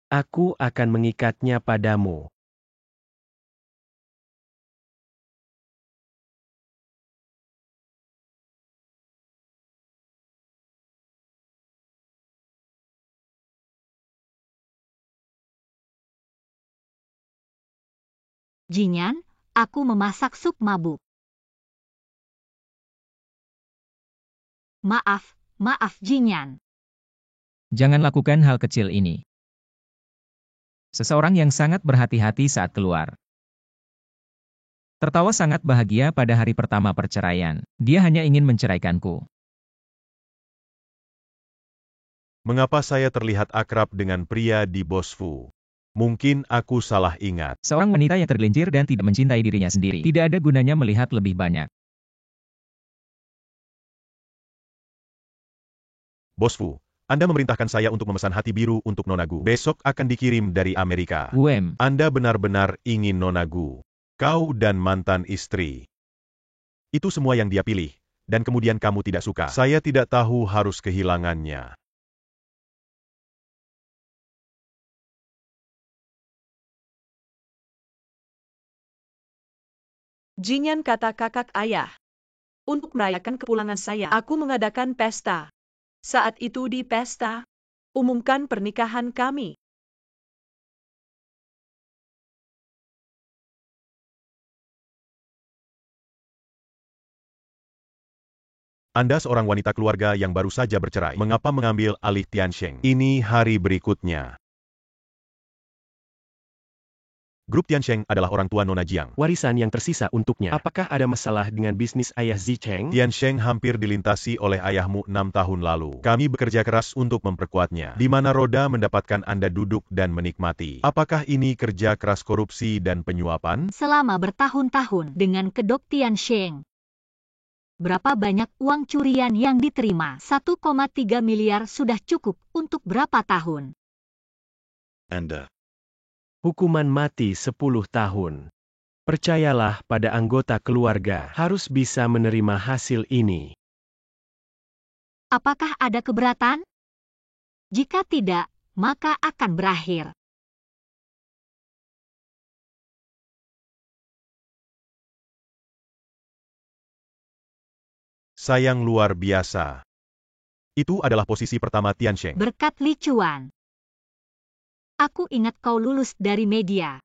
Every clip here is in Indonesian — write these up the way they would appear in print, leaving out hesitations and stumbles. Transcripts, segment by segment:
Aku akan mengikatnya padamu. Jinyan, aku memasak sup mabuk. Maaf Jinyan. Jangan lakukan hal kecil ini. Seseorang yang sangat berhati-hati saat keluar. Tertawa sangat bahagia pada hari pertama perceraian. Dia hanya ingin menceraikanku. Mengapa saya terlihat akrab dengan pria di Bosfu? Mungkin aku salah ingat. Seorang wanita yang tergelincir dan tidak mencintai dirinya sendiri. Tidak ada gunanya melihat lebih banyak. Bosfu, Anda memerintahkan saya untuk memesan hati biru untuk Nonagu. Besok akan dikirim dari Amerika. Anda benar-benar ingin Nonagu. Kau dan mantan istri. Itu semua yang dia pilih, dan kemudian kamu tidak suka. Saya tidak tahu harus kehilangannya. Jinyan, kata kakak ayah. Untuk merayakan kepulangan saya, aku mengadakan pesta. Saat itu di pesta, umumkan pernikahan kami. Anda seorang wanita keluarga yang baru saja bercerai. Mengapa mengambil alih Tiansheng? Ini hari berikutnya. Grup Tiansheng adalah orang tua Nona Jiang. Warisan yang tersisa untuknya. Apakah ada masalah dengan bisnis ayah Zicheng? Tiansheng hampir dilintasi oleh ayahmu 6 tahun lalu. Kami bekerja keras untuk memperkuatnya. Di mana roda mendapatkan Anda duduk dan menikmati. Apakah ini kerja keras korupsi dan penyuapan? Selama bertahun-tahun dengan kedok Tiansheng. Berapa banyak uang curian yang diterima? 1,3 miliar sudah cukup untuk berapa tahun? Anda. Hukuman mati 10 tahun. Percayalah pada anggota keluarga harus bisa menerima hasil ini. Apakah ada keberatan? Jika tidak, maka akan berakhir. Sayang luar biasa. Itu adalah posisi pertama Tiansheng. Berkat Li Chuan. Aku ingat kau lulus dari media.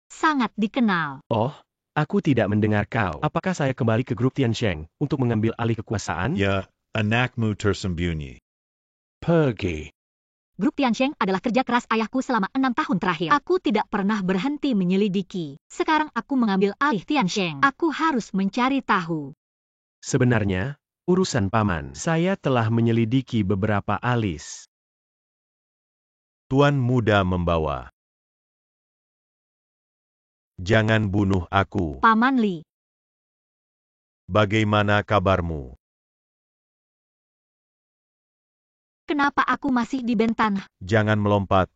Sangat dikenal. Oh, aku tidak mendengar kau. Apakah saya kembali ke grup Tiansheng untuk mengambil alih kekuasaan? Ya, anakmu tersembunyi. Pergi. Grup Tiansheng adalah kerja keras ayahku selama 6 tahun terakhir. Aku tidak pernah berhenti menyelidiki. Sekarang aku mengambil alih Tiansheng. Aku harus mencari tahu. Sebenarnya, urusan paman. Saya telah menyelidiki beberapa alis. Tuan muda membawa. Jangan bunuh aku. Paman Li. Bagaimana kabarmu? Kenapa aku masih di Bentan? Jangan melompat.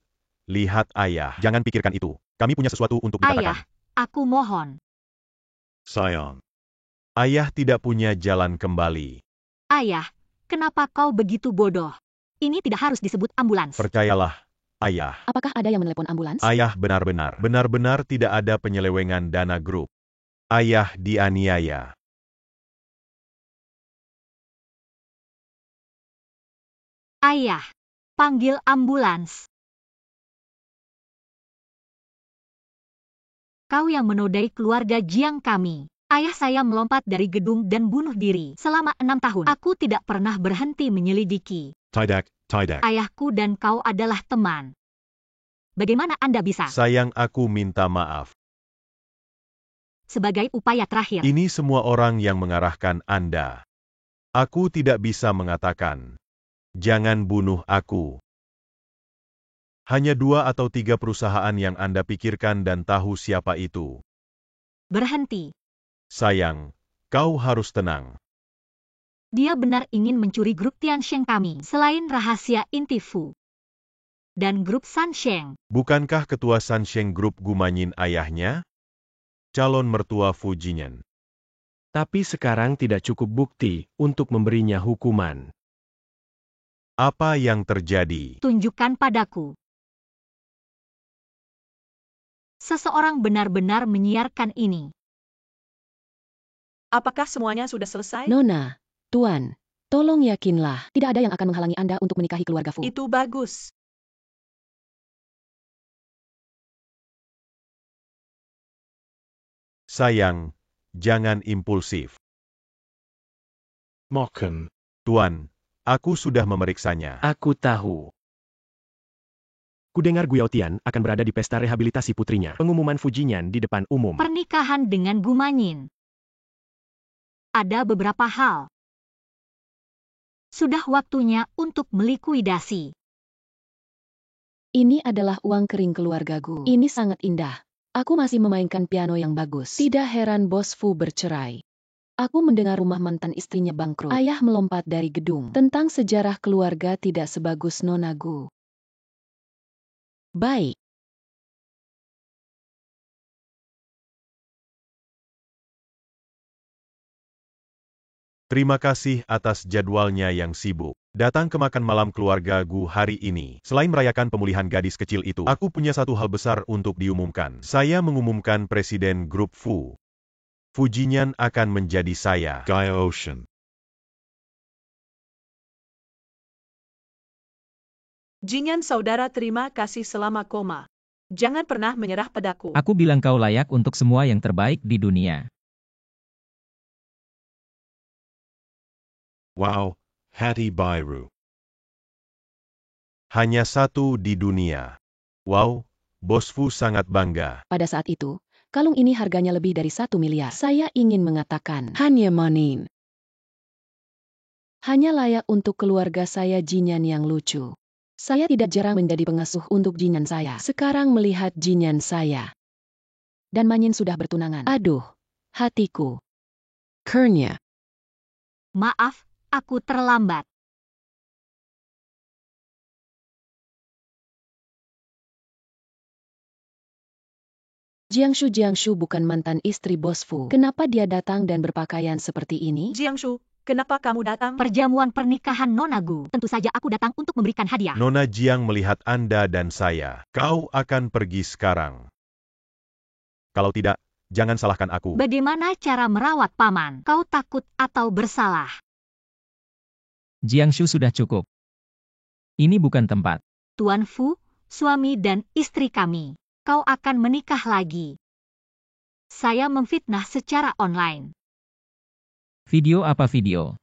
Lihat ayah. Jangan pikirkan itu. Kami punya sesuatu untuk dikatakan. Ayah, aku mohon. Sayang. Ayah tidak punya jalan kembali. Ayah, kenapa kau begitu bodoh? Ini tidak harus disebut ambulans. Percayalah, ayah. Apakah ada yang menelepon ambulans? Ayah benar-benar tidak ada penyelewengan dana grup. Ayah dianiaya. Ayah, panggil ambulans. Kau yang menodai keluarga Jiang kami. Ayah saya melompat dari gedung dan bunuh diri. Selama 6 tahun, aku tidak pernah berhenti menyelidiki. Tidak. Ayahku dan kau adalah teman. Bagaimana Anda bisa? Sayang, aku minta maaf. Sebagai upaya terakhir. Ini semua orang yang mengarahkan Anda. Aku tidak bisa mengatakan, jangan bunuh aku. Hanya 2 atau 3 perusahaan yang Anda pikirkan dan tahu siapa itu. Berhenti. Sayang, kau harus tenang. Dia benar ingin mencuri grup Tiansheng kami, selain rahasia inti Fu. Dan grup Sansheng. Bukankah ketua Sansheng Group Gumanyin ayahnya? Calon mertua Fu Jinyan. Tapi sekarang tidak cukup bukti untuk memberinya hukuman. Apa yang terjadi? Tunjukkan padaku. Seseorang benar-benar menyiarkan ini. Apakah semuanya sudah selesai? Nona, Tuan, tolong yakinlah, tidak ada yang akan menghalangi Anda untuk menikahi keluarga Fu. Itu bagus. Sayang, jangan impulsif. Moken. Tuan, aku sudah memeriksanya. Aku tahu. Kudengar Guo Tian akan berada di pesta rehabilitasi putrinya. Pengumuman Fujinyan di depan umum. Pernikahan dengan Gu Manyin. Ada beberapa hal. Sudah waktunya untuk melikuidasi. Ini adalah uang kering keluarga Gu. Ini sangat indah. Aku masih memainkan piano yang bagus. Tidak heran bos Fu bercerai. Aku mendengar rumah mantan istrinya bangkrut. Ayah melompat dari gedung. Tentang sejarah keluarga tidak sebagus Nona Gu. Baik. Terima kasih atas jadwalnya yang sibuk. Datang ke makan malam keluarga Gu hari ini. Selain merayakan pemulihan gadis kecil itu, aku punya satu hal besar untuk diumumkan. Saya mengumumkan Presiden Grup Fu. Fujinyan akan menjadi saya. Guy Ocean. Jinyan saudara, terima kasih selama koma. Jangan pernah menyerah padaku. Aku bilang kau layak untuk semua yang terbaik di dunia. Wow, Hattie Bairu. Hanya satu di dunia. Wow, Bos Fu sangat bangga. Pada saat itu, kalung ini harganya lebih dari 1 miliar. Saya ingin mengatakan, hanya Manin. Hanya layak untuk keluarga saya Jinyan yang lucu. Saya tidak jarang menjadi pengasuh untuk Jinyan saya. Sekarang melihat Jinyan saya. Dan Manyin sudah bertunangan. Aduh, hatiku. Kernya. Maaf, aku terlambat. Jiangshu bukan mantan istri Bos Fu. Kenapa dia datang dan berpakaian seperti ini? Jiangshu, kenapa kamu datang? Perjamuan pernikahan Nona Gu. Tentu saja aku datang untuk memberikan hadiah. Nona Jiang melihat Anda dan saya. Kau akan pergi sekarang. Kalau tidak, jangan salahkan aku. Bagaimana cara merawat paman? Kau takut atau bersalah? Jiangshu sudah cukup. Ini bukan tempat. Tuan Fu, suami dan istri kami. Kau akan menikah lagi. Saya memfitnah secara online. Video apa video?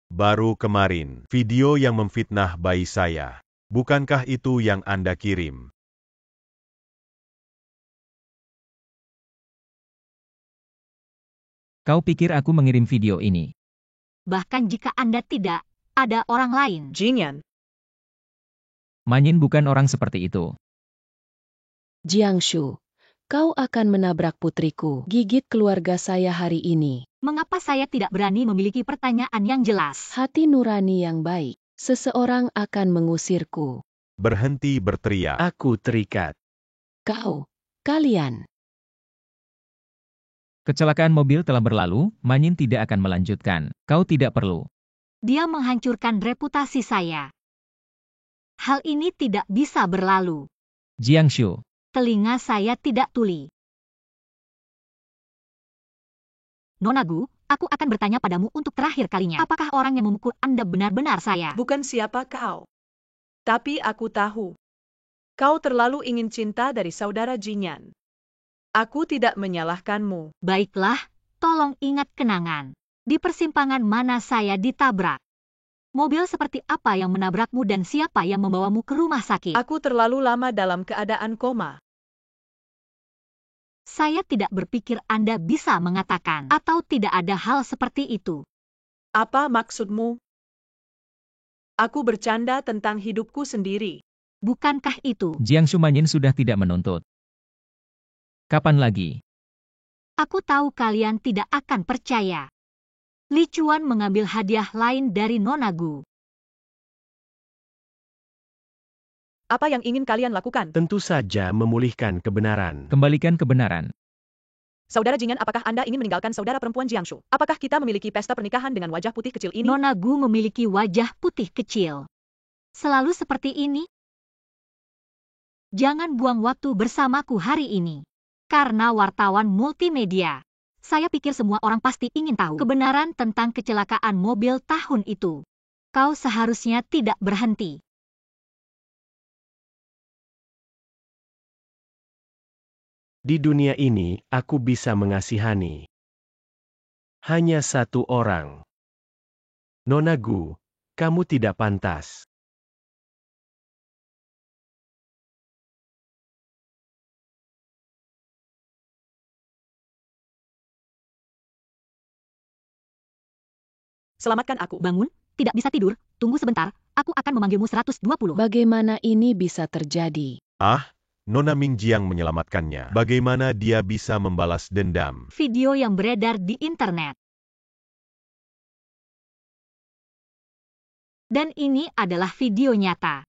Baru kemarin, video yang memfitnah bayi saya. Bukankah itu yang Anda kirim? Kau pikir aku mengirim video ini? Bahkan jika Anda tidak, ada orang lain. Jinyan. Manyin bukan orang seperti itu. Jiangshu, kau akan menabrak putriku. Gigit keluarga saya hari ini. Mengapa saya tidak berani memiliki pertanyaan yang jelas? Hati nurani yang baik. Seseorang akan mengusirku. Berhenti berteriak. Aku terikat. Kalian. Kecelakaan mobil telah berlalu, Manyin tidak akan melanjutkan. Kau tidak perlu. Dia menghancurkan reputasi saya. Hal ini tidak bisa berlalu. Jiangshu. Telinga saya tidak tuli. Nona Gu, aku akan bertanya padamu untuk terakhir kalinya. Apakah orang yang memukul Anda benar-benar saya? Bukan siapa kau. Tapi aku tahu. Kau terlalu ingin cinta dari saudara Jinyan. Aku tidak menyalahkanmu. Baiklah, tolong ingat kenangan. Di persimpangan mana saya ditabrak? Mobil seperti apa yang menabrakmu dan siapa yang membawamu ke rumah sakit? Aku terlalu lama dalam keadaan koma. Saya tidak berpikir Anda bisa mengatakan atau tidak ada hal seperti itu. Apa maksudmu? Aku bercanda tentang hidupku sendiri. Bukankah itu? Jiangshu, Manyin sudah tidak menuntut. Kapan lagi? Aku tahu kalian tidak akan percaya. Li Chuan mengambil hadiah lain dari Nona Gu. Apa yang ingin kalian lakukan? Tentu saja memulihkan kebenaran. Kembalikan kebenaran. Saudara Jinyan, apakah Anda ingin meninggalkan saudara perempuan Jiangshu? Apakah kita memiliki pesta pernikahan dengan wajah putih kecil ini? Nona Gu memiliki wajah putih kecil. Selalu seperti ini? Jangan buang waktu bersamaku hari ini. Karena wartawan multimedia. Saya pikir semua orang pasti ingin tahu kebenaran tentang kecelakaan mobil tahun itu. Kau seharusnya tidak berhenti. Di dunia ini, aku bisa mengasihani hanya satu orang. Nona Gu, kamu tidak pantas. Selamatkan aku. Bangun, tidak bisa tidur, tunggu sebentar, aku akan memanggilmu 120. Bagaimana ini bisa terjadi? Ah, Nona Mingjiang menyelamatkannya. Bagaimana dia bisa membalas dendam? Video yang beredar di internet. Dan ini adalah video nyata.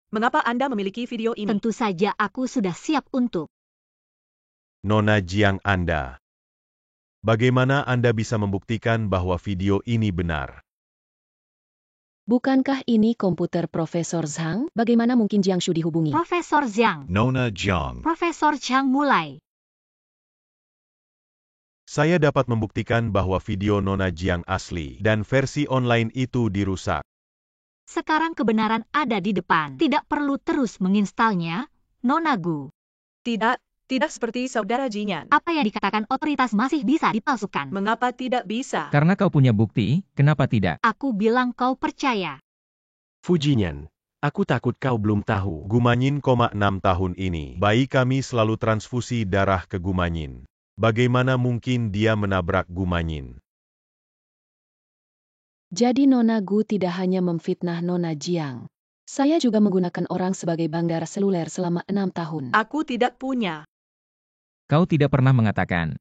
Mengapa Anda memiliki video ini? Tentu saja aku sudah siap untuk. Nona Jiang Anda. Bagaimana Anda bisa membuktikan bahwa video ini benar? Bukankah ini komputer Profesor Zhang? Bagaimana mungkin Jiang Shu dihubungi? Profesor Zhang. Nona Jiang. Profesor Zhang mulai. Saya dapat membuktikan bahwa video Nona Jiang asli dan versi online itu dirusak. Sekarang kebenaran ada di depan. Tidak perlu terus menginstalnya, Nona Gu. Tidak seperti saudara Jinyan. Apa yang dikatakan otoritas masih bisa dipalsukan. Mengapa tidak bisa? Karena kau punya bukti, kenapa tidak? Aku bilang kau percaya. Fujinyan, aku takut kau belum tahu. Gumanyin, 6 tahun ini, bayi kami selalu transfusi darah ke Gumanyin. Bagaimana mungkin dia menabrak Gumanyin? Jadi Nona Gu tidak hanya memfitnah Nona Jiang. Saya juga menggunakan orang sebagai bandar seluler selama 6 tahun. Aku tidak punya. Kau tidak pernah mengatakan.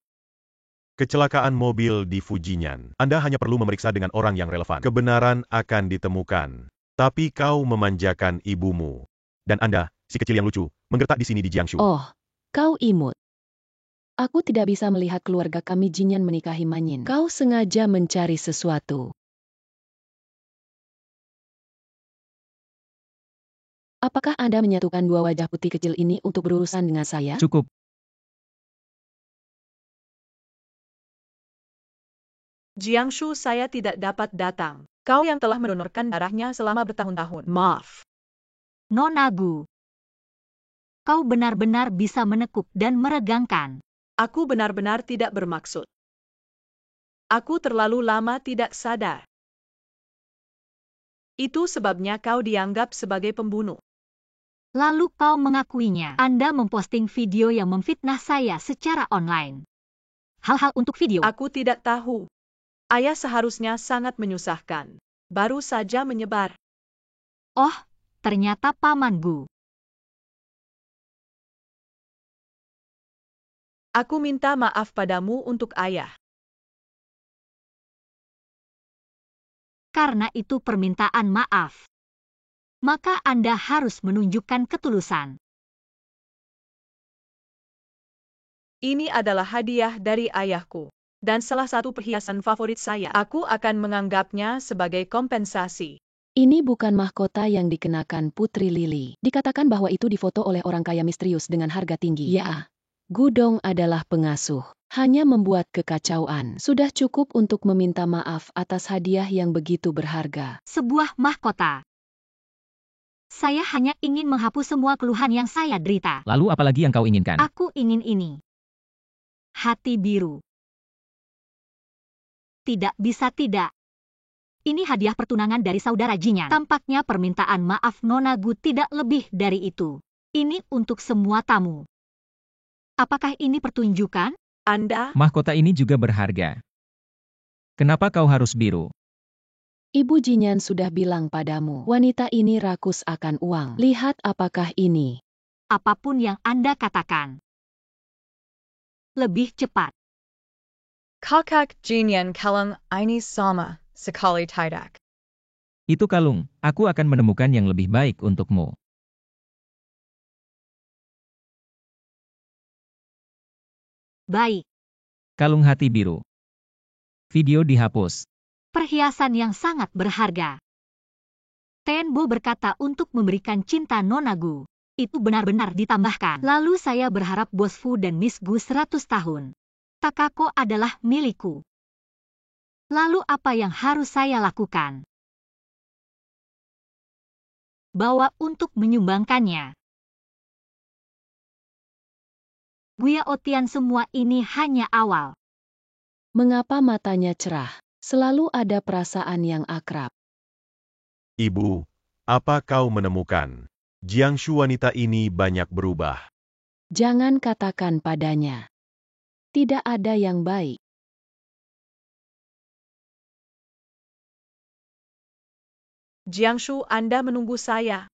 Kecelakaan mobil di Fujinyan. Anda hanya perlu memeriksa dengan orang yang relevan. Kebenaran akan ditemukan. Tapi kau memanjakan ibumu. Dan Anda, si kecil yang lucu, menggertak di sini di Jiangsu. Oh, kau imut. Aku tidak bisa melihat keluarga kami Jinyan menikahi Manyin. Kau sengaja mencari sesuatu. Apakah Anda menyatukan dua wajah putih kecil ini untuk berurusan dengan saya? Cukup. Jiangshu, saya tidak dapat datang. Kau yang telah mendonorkan darahnya selama bertahun-tahun. Maaf. Nona Gu. Kau benar-benar bisa menekuk dan meregangkan. Aku benar-benar tidak bermaksud. Aku terlalu lama tidak sadar. Itu sebabnya kau dianggap sebagai pembunuh. Lalu kau mengakuinya. Anda memposting video yang memfitnah saya secara online. Hal-hal untuk video. Aku tidak tahu. Ayah seharusnya sangat menyusahkan. Baru saja menyebar. Oh, ternyata Paman Gu. Aku minta maaf padamu untuk ayah. Karena itu permintaan maaf. Maka Anda harus menunjukkan ketulusan. Ini adalah hadiah dari ayahku. Dan salah satu perhiasan favorit saya. Aku akan menganggapnya sebagai kompensasi. Ini bukan mahkota yang dikenakan Putri Lili. Dikatakan bahwa itu difoto oleh orang kaya misterius dengan harga tinggi. Ya, Gudong adalah pengasuh. Hanya membuat kekacauan. Sudah cukup untuk meminta maaf atas hadiah yang begitu berharga. Sebuah mahkota. Saya hanya ingin menghapus semua keluhan yang saya derita. Lalu apalagi yang kau inginkan? Aku ingin ini. Hati biru. Tidak bisa tidak. Ini hadiah pertunangan dari saudara Jinyan. Tampaknya permintaan maaf Nona Gu tidak lebih dari itu. Ini untuk semua tamu. Apakah ini pertunjukan? Anda? Mahkota ini juga berharga. Kenapa kau harus biru? Ibu Jinyan sudah bilang padamu, wanita ini rakus akan uang. Lihat apakah ini. Apapun yang Anda katakan. Lebih cepat. Kakak Jinyan kalang ini sama sekali tidak. Itu kalung, aku akan menemukan yang lebih baik untukmu. Baik. Kalung hati biru. Video dihapus. Perhiasan yang sangat berharga. Tenbo berkata untuk memberikan cinta Nona Gu. itu benar-benar ditambahkan. Lalu saya berharap Bos Fu dan Miss Gu 100 tahun. Takako adalah milikku. Lalu apa yang harus saya lakukan? Bawa untuk menyumbangkannya. Buya Otian, semua ini hanya awal. Mengapa matanya cerah? Selalu ada perasaan yang akrab. Ibu, apa kau menemukan? Jiangshu wanita ini banyak berubah. Jangan katakan padanya. Tidak ada yang baik. Jiangshu, Anda menunggu saya.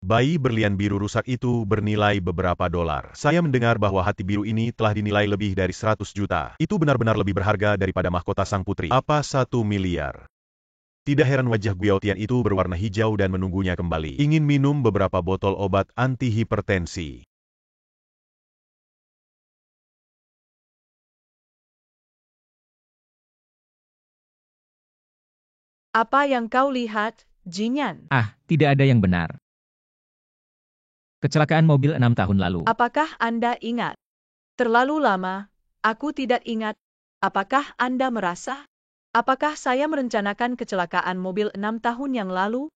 Bayi berlian biru rusak itu bernilai beberapa dolar. Saya mendengar bahwa hati biru ini telah dinilai lebih dari 100 juta. Itu benar-benar lebih berharga daripada mahkota sang putri. Apa 1 miliar? Tidak heran wajah Guyaotian itu berwarna hijau dan menunggunya kembali. Ingin minum beberapa botol obat anti-hipertensi. Apa yang kau lihat, Jinyan? Tidak ada yang benar. Kecelakaan mobil 6 tahun lalu. Apakah Anda ingat? Terlalu lama, aku tidak ingat. Apakah Anda merasa? Apakah saya merencanakan kecelakaan mobil 6 tahun yang lalu?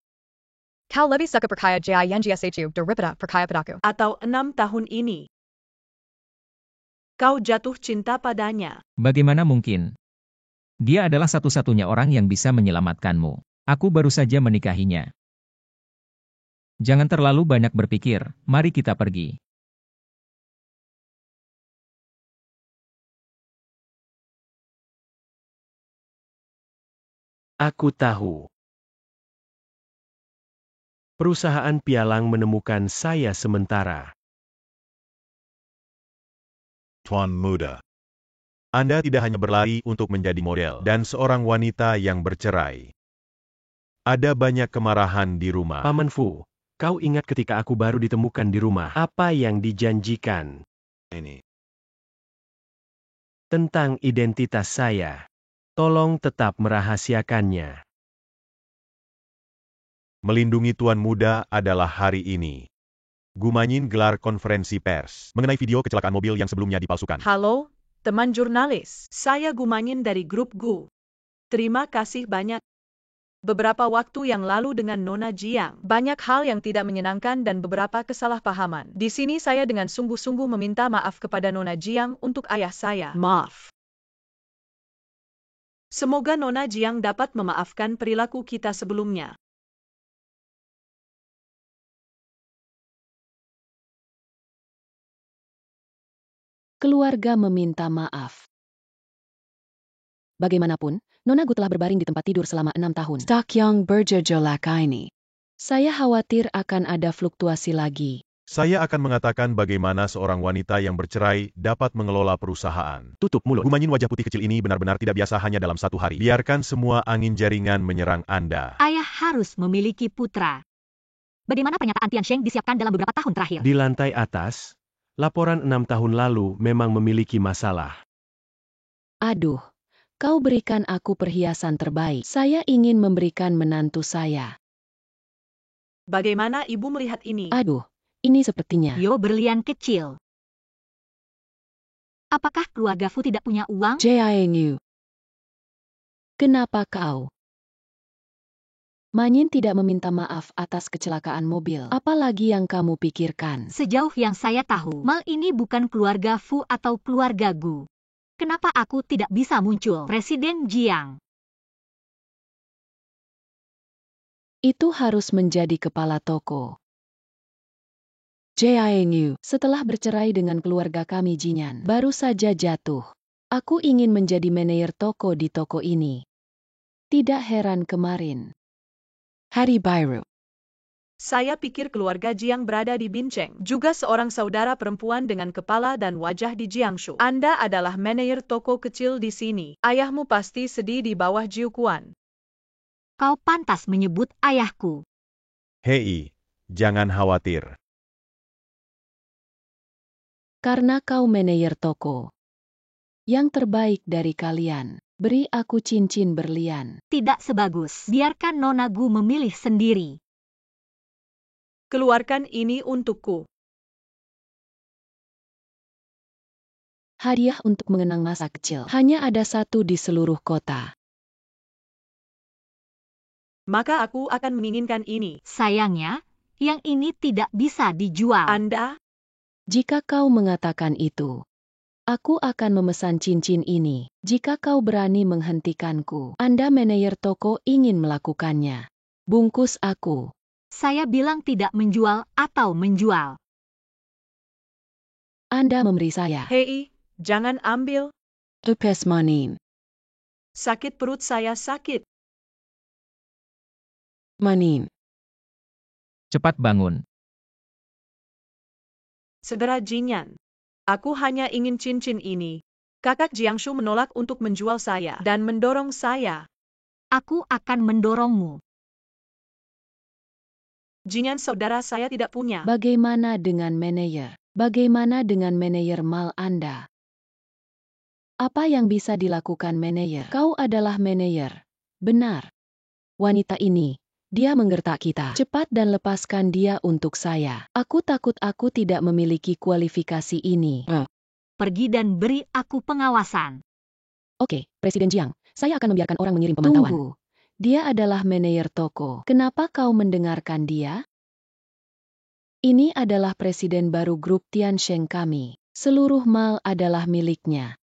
Kau lebih suka perkaya JINGSHU daripada perkaya padaku. Atau 6 tahun ini? Kau jatuh cinta padanya. Bagaimana mungkin? Dia adalah satu-satunya orang yang bisa menyelamatkanmu. Aku baru saja menikahinya. Jangan terlalu banyak berpikir, mari kita pergi. Aku tahu. Perusahaan pialang menemukan saya sementara. Tuan muda. Anda tidak hanya berlari untuk menjadi model dan seorang wanita yang bercerai. Ada banyak kemarahan di rumah. Paman Fu, kau ingat ketika aku baru ditemukan di rumah, apa yang dijanjikan? Ini. Tentang identitas saya. Tolong tetap merahasiakannya. Melindungi Tuan Muda adalah hari ini. Gumanyin gelar konferensi pers mengenai video kecelakaan mobil yang sebelumnya dipalsukan. Halo, teman jurnalis. Saya Gumanyin dari grup Gu. Terima kasih banyak. Beberapa waktu yang lalu dengan Nona Jiang, banyak hal yang tidak menyenangkan dan beberapa kesalahpahaman. Di sini saya dengan sungguh-sungguh meminta maaf kepada Nona Jiang untuk ayah saya. Maaf. Semoga Nona Jiang dapat memaafkan perilaku kita sebelumnya. Keluarga meminta maaf. Bagaimanapun, Nona Gu telah berbaring di tempat tidur selama 6 tahun. Stakyong bergejolak ini. Saya khawatir akan ada fluktuasi lagi. Saya akan mengatakan bagaimana seorang wanita yang bercerai dapat mengelola perusahaan. Tutup mulut. Gumanyin wajah putih kecil ini benar-benar tidak biasa hanya dalam 1 hari. Biarkan semua angin jaringan menyerang Anda. Ayah harus memiliki putra. Bagaimana pernyataan Tian Sheng disiapkan dalam beberapa tahun terakhir? Di lantai atas, laporan 6 tahun lalu memang memiliki masalah. Aduh, kau berikan aku perhiasan terbaik. Saya ingin memberikan menantu saya. Bagaimana ibu melihat ini? Aduh, ini sepertinya. Yo berlian kecil. Apakah keluarga Fu tidak punya uang? JINU. Kenapa kau? Manyin tidak meminta maaf atas kecelakaan mobil. Apalagi yang kamu pikirkan? Sejauh yang saya tahu, Mal ini bukan keluarga Fu atau keluarga Gu. Kenapa aku tidak bisa muncul? Presiden Jiang. Itu harus menjadi kepala toko. JINU, setelah bercerai dengan keluarga kami Jinyan, baru saja jatuh. Aku ingin menjadi manajer toko di toko ini. Tidak heran kemarin. Hari Biru. Saya pikir keluarga Jiang berada di Bincheng, juga seorang saudara perempuan dengan kepala dan wajah di Jiangsu. Anda adalah manajer toko kecil di sini. Ayahmu pasti sedih di bawah Jiukuan. Kau pantas menyebut ayahku. Hei, jangan khawatir. Karena kau manajer toko. Yang terbaik dari kalian, beri aku cincin berlian. Tidak sebagus. Biarkan Nona Gu memilih sendiri. Keluarkan ini untukku. Hadiah untuk mengenang masa kecil. Hanya ada satu di seluruh kota. Maka aku akan menginginkan ini. Sayangnya, yang ini tidak bisa dijual. Anda? Jika kau mengatakan itu, aku akan memesan cincin ini. Jika kau berani menghentikanku, Anda manajer toko ingin melakukannya. Bungkus aku. Saya bilang tidak menjual atau menjual. Anda memberi saya. Hei, jangan ambil. Lepas manin. Sakit perut saya sakit. Manin. Cepat bangun. Saudara Jinyan. Aku hanya ingin cincin ini. Kakak Jiangshu menolak untuk menjual saya dan mendorong saya. Aku akan mendorongmu. Jinyan saudara saya tidak punya. Bagaimana dengan manajer? Bagaimana dengan manajer mal Anda? Apa yang bisa dilakukan manajer? Kau adalah manajer. Benar. Wanita ini, dia menggertak kita. Cepat dan lepaskan dia untuk saya. Aku takut aku tidak memiliki kualifikasi ini. Pergi dan beri aku pengawasan. Oke, Presiden Jiang, saya akan membiarkan orang mengirim pemantauan. Tunggu. Dia adalah manajer toko. Kenapa kau mendengarkan dia? Ini adalah presiden baru grup Tiansheng kami. Seluruh mal adalah miliknya.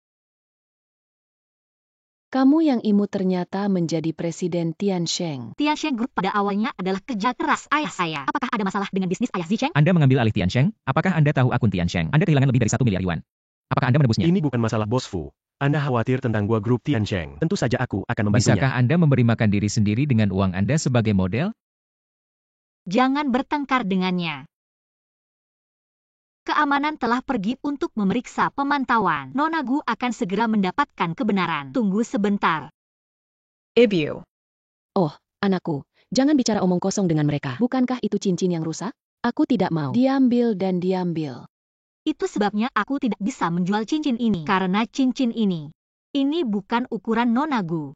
Kamu yang imut ternyata menjadi presiden Tiansheng. Tiansheng Group pada awalnya adalah kerja keras ayah saya. Apakah ada masalah dengan bisnis ayah Zicheng? Anda mengambil alih Tiansheng? Apakah Anda tahu akun Tiansheng? Anda kehilangan lebih dari 1 miliar yuan. Apakah Anda menebusnya? Ini bukan masalah Bos Fu. Anda khawatir tentang gua grup Tiansheng. Tentu saja aku akan membantunya. Bisakah Anda memberi makan diri sendiri dengan uang Anda sebagai model? Jangan bertengkar dengannya. Keamanan telah pergi untuk memeriksa pemantauan. Nona Gu akan segera mendapatkan kebenaran. Tunggu sebentar. Ibu. Oh, anakku, jangan bicara omong kosong dengan mereka. Bukankah itu cincin yang rusak? Aku tidak mau. Diambil dan diambil. Itu sebabnya aku tidak bisa menjual cincin ini. Karena cincin ini bukan ukuran Nona Gu.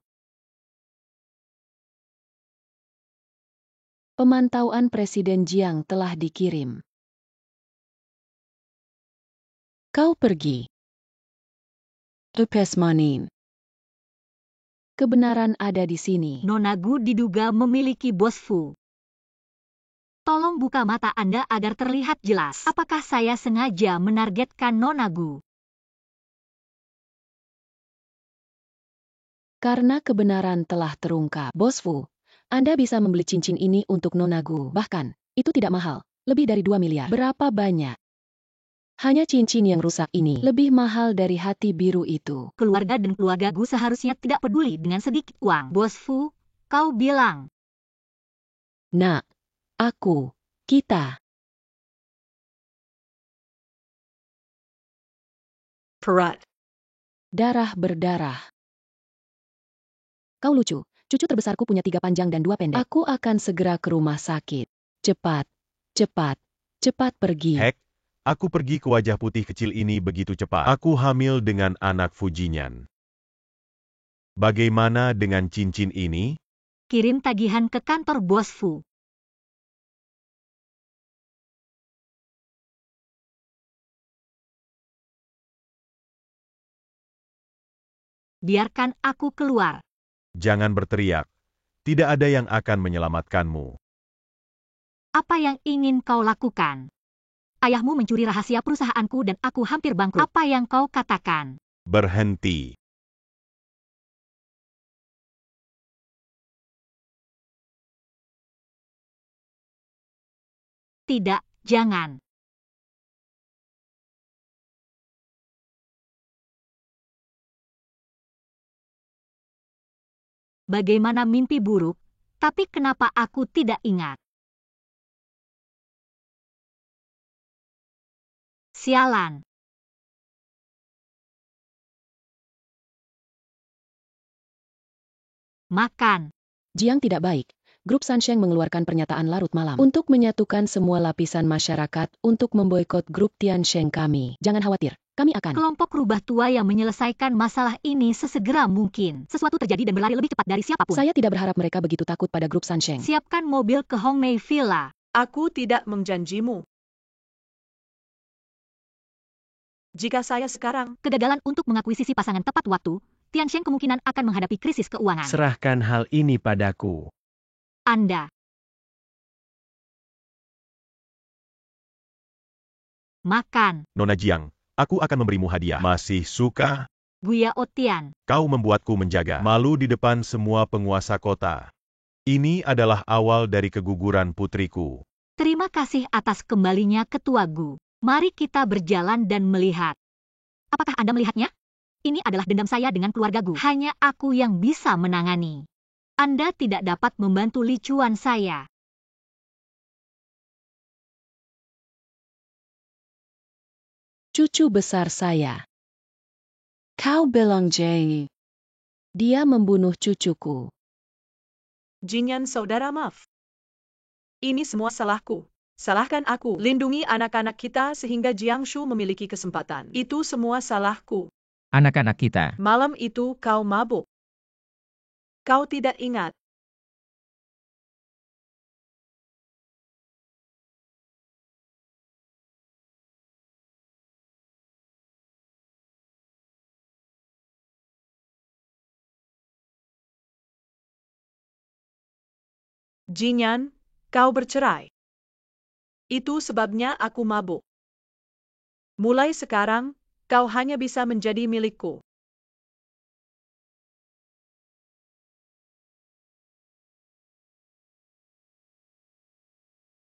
Pemantauan Presiden Jiang telah dikirim. Kau pergi. Lepas manin. Kebenaran ada di sini. Nona Gu diduga memiliki Bos Fu. Tolong buka mata Anda agar terlihat jelas. Apakah saya sengaja menargetkan Nona Gu? Karena kebenaran telah terungkap. Bos Fu, Anda bisa membeli cincin ini untuk Nona Gu. Bahkan, itu tidak mahal. Lebih dari 2 miliar. Berapa banyak? Hanya cincin yang rusak ini lebih mahal dari hati biru itu. Keluarga dan keluarga Gu seharusnya tidak peduli dengan sedikit uang. Bos Fu, kau bilang. Nak, kita. Perat. Darah berdarah. Kau lucu. Cucu terbesarku punya 3 panjang dan 2 pendek. Aku akan segera ke rumah sakit. Cepat, cepat, cepat pergi. Hek, aku pergi ke wajah putih kecil ini begitu cepat. Aku hamil dengan anak Fujinyan. Bagaimana dengan cincin ini? Kirim tagihan ke kantor Bos Fu. Biarkan aku keluar. Jangan berteriak. Tidak ada yang akan menyelamatkanmu. Apa yang ingin kau lakukan? Ayahmu mencuri rahasia perusahaanku dan aku hampir bangkrut. Apa yang kau katakan? Berhenti. Tidak, jangan. Bagaimana mimpi buruk, tapi kenapa aku tidak ingat? Sialan. Makan. Jiang tidak baik. Grup Sansheng mengeluarkan pernyataan larut malam untuk menyatukan semua lapisan masyarakat untuk memboikot grup Tiansheng kami. Jangan khawatir, kami akan. Kelompok rubah tua yang menyelesaikan masalah ini sesegera mungkin. Sesuatu terjadi dan berlari lebih cepat dari siapapun. Saya tidak berharap mereka begitu takut pada grup Sansheng. Siapkan mobil ke Hongmei Villa. Aku tidak menjanjimu. Jika saya sekarang Kegagalan untuk mengakuisisi pasangan tepat waktu, Tiansheng kemungkinan akan menghadapi krisis keuangan. Serahkan hal ini padaku. Anda makan. Nona Jiang, aku akan memberimu hadiah. Masih suka? Guya Otian. Kau membuatku menjaga malu di depan semua penguasa kota. Ini adalah awal dari keguguran putriku. Terima kasih atas kembalinya Ketua Gu. Mari kita berjalan dan melihat. Apakah Anda melihatnya? Ini adalah dendam saya dengan keluarga Gu. Hanya aku yang bisa menangani. Anda tidak dapat membantu licuan saya. Cucu besar saya. Kau bilang Jay. Dia membunuh cucuku. Jinyan saudara maaf. Ini semua salahku. Salahkan aku. Lindungi anak-anak kita sehingga Jiangshu memiliki kesempatan. Itu semua salahku. Anak-anak kita. Malam itu kau mabuk. Kau tidak ingat. Jinyan, kau bercerai. Itu sebabnya aku mabuk. Mulai sekarang, kau hanya bisa menjadi milikku.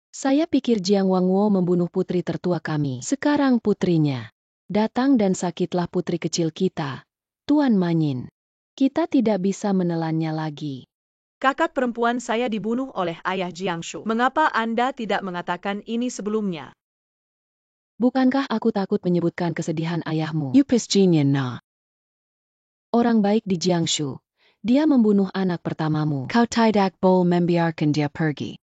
Saya pikir Jiang Wangwo membunuh putri tertua kami. Sekarang putrinya datang dan sakitlah putri kecil kita. Tuan Manyin. Kita tidak bisa menelannya lagi. Kakak perempuan saya dibunuh oleh ayah Jiangshu. Mengapa Anda tidak mengatakan ini sebelumnya? Bukankah aku takut menyebutkan kesedihan ayahmu? Yupis Jinyan na. Orang baik di Jiangshu. Dia membunuh anak pertamamu. Kau tidak boleh membiarkan dia pergi.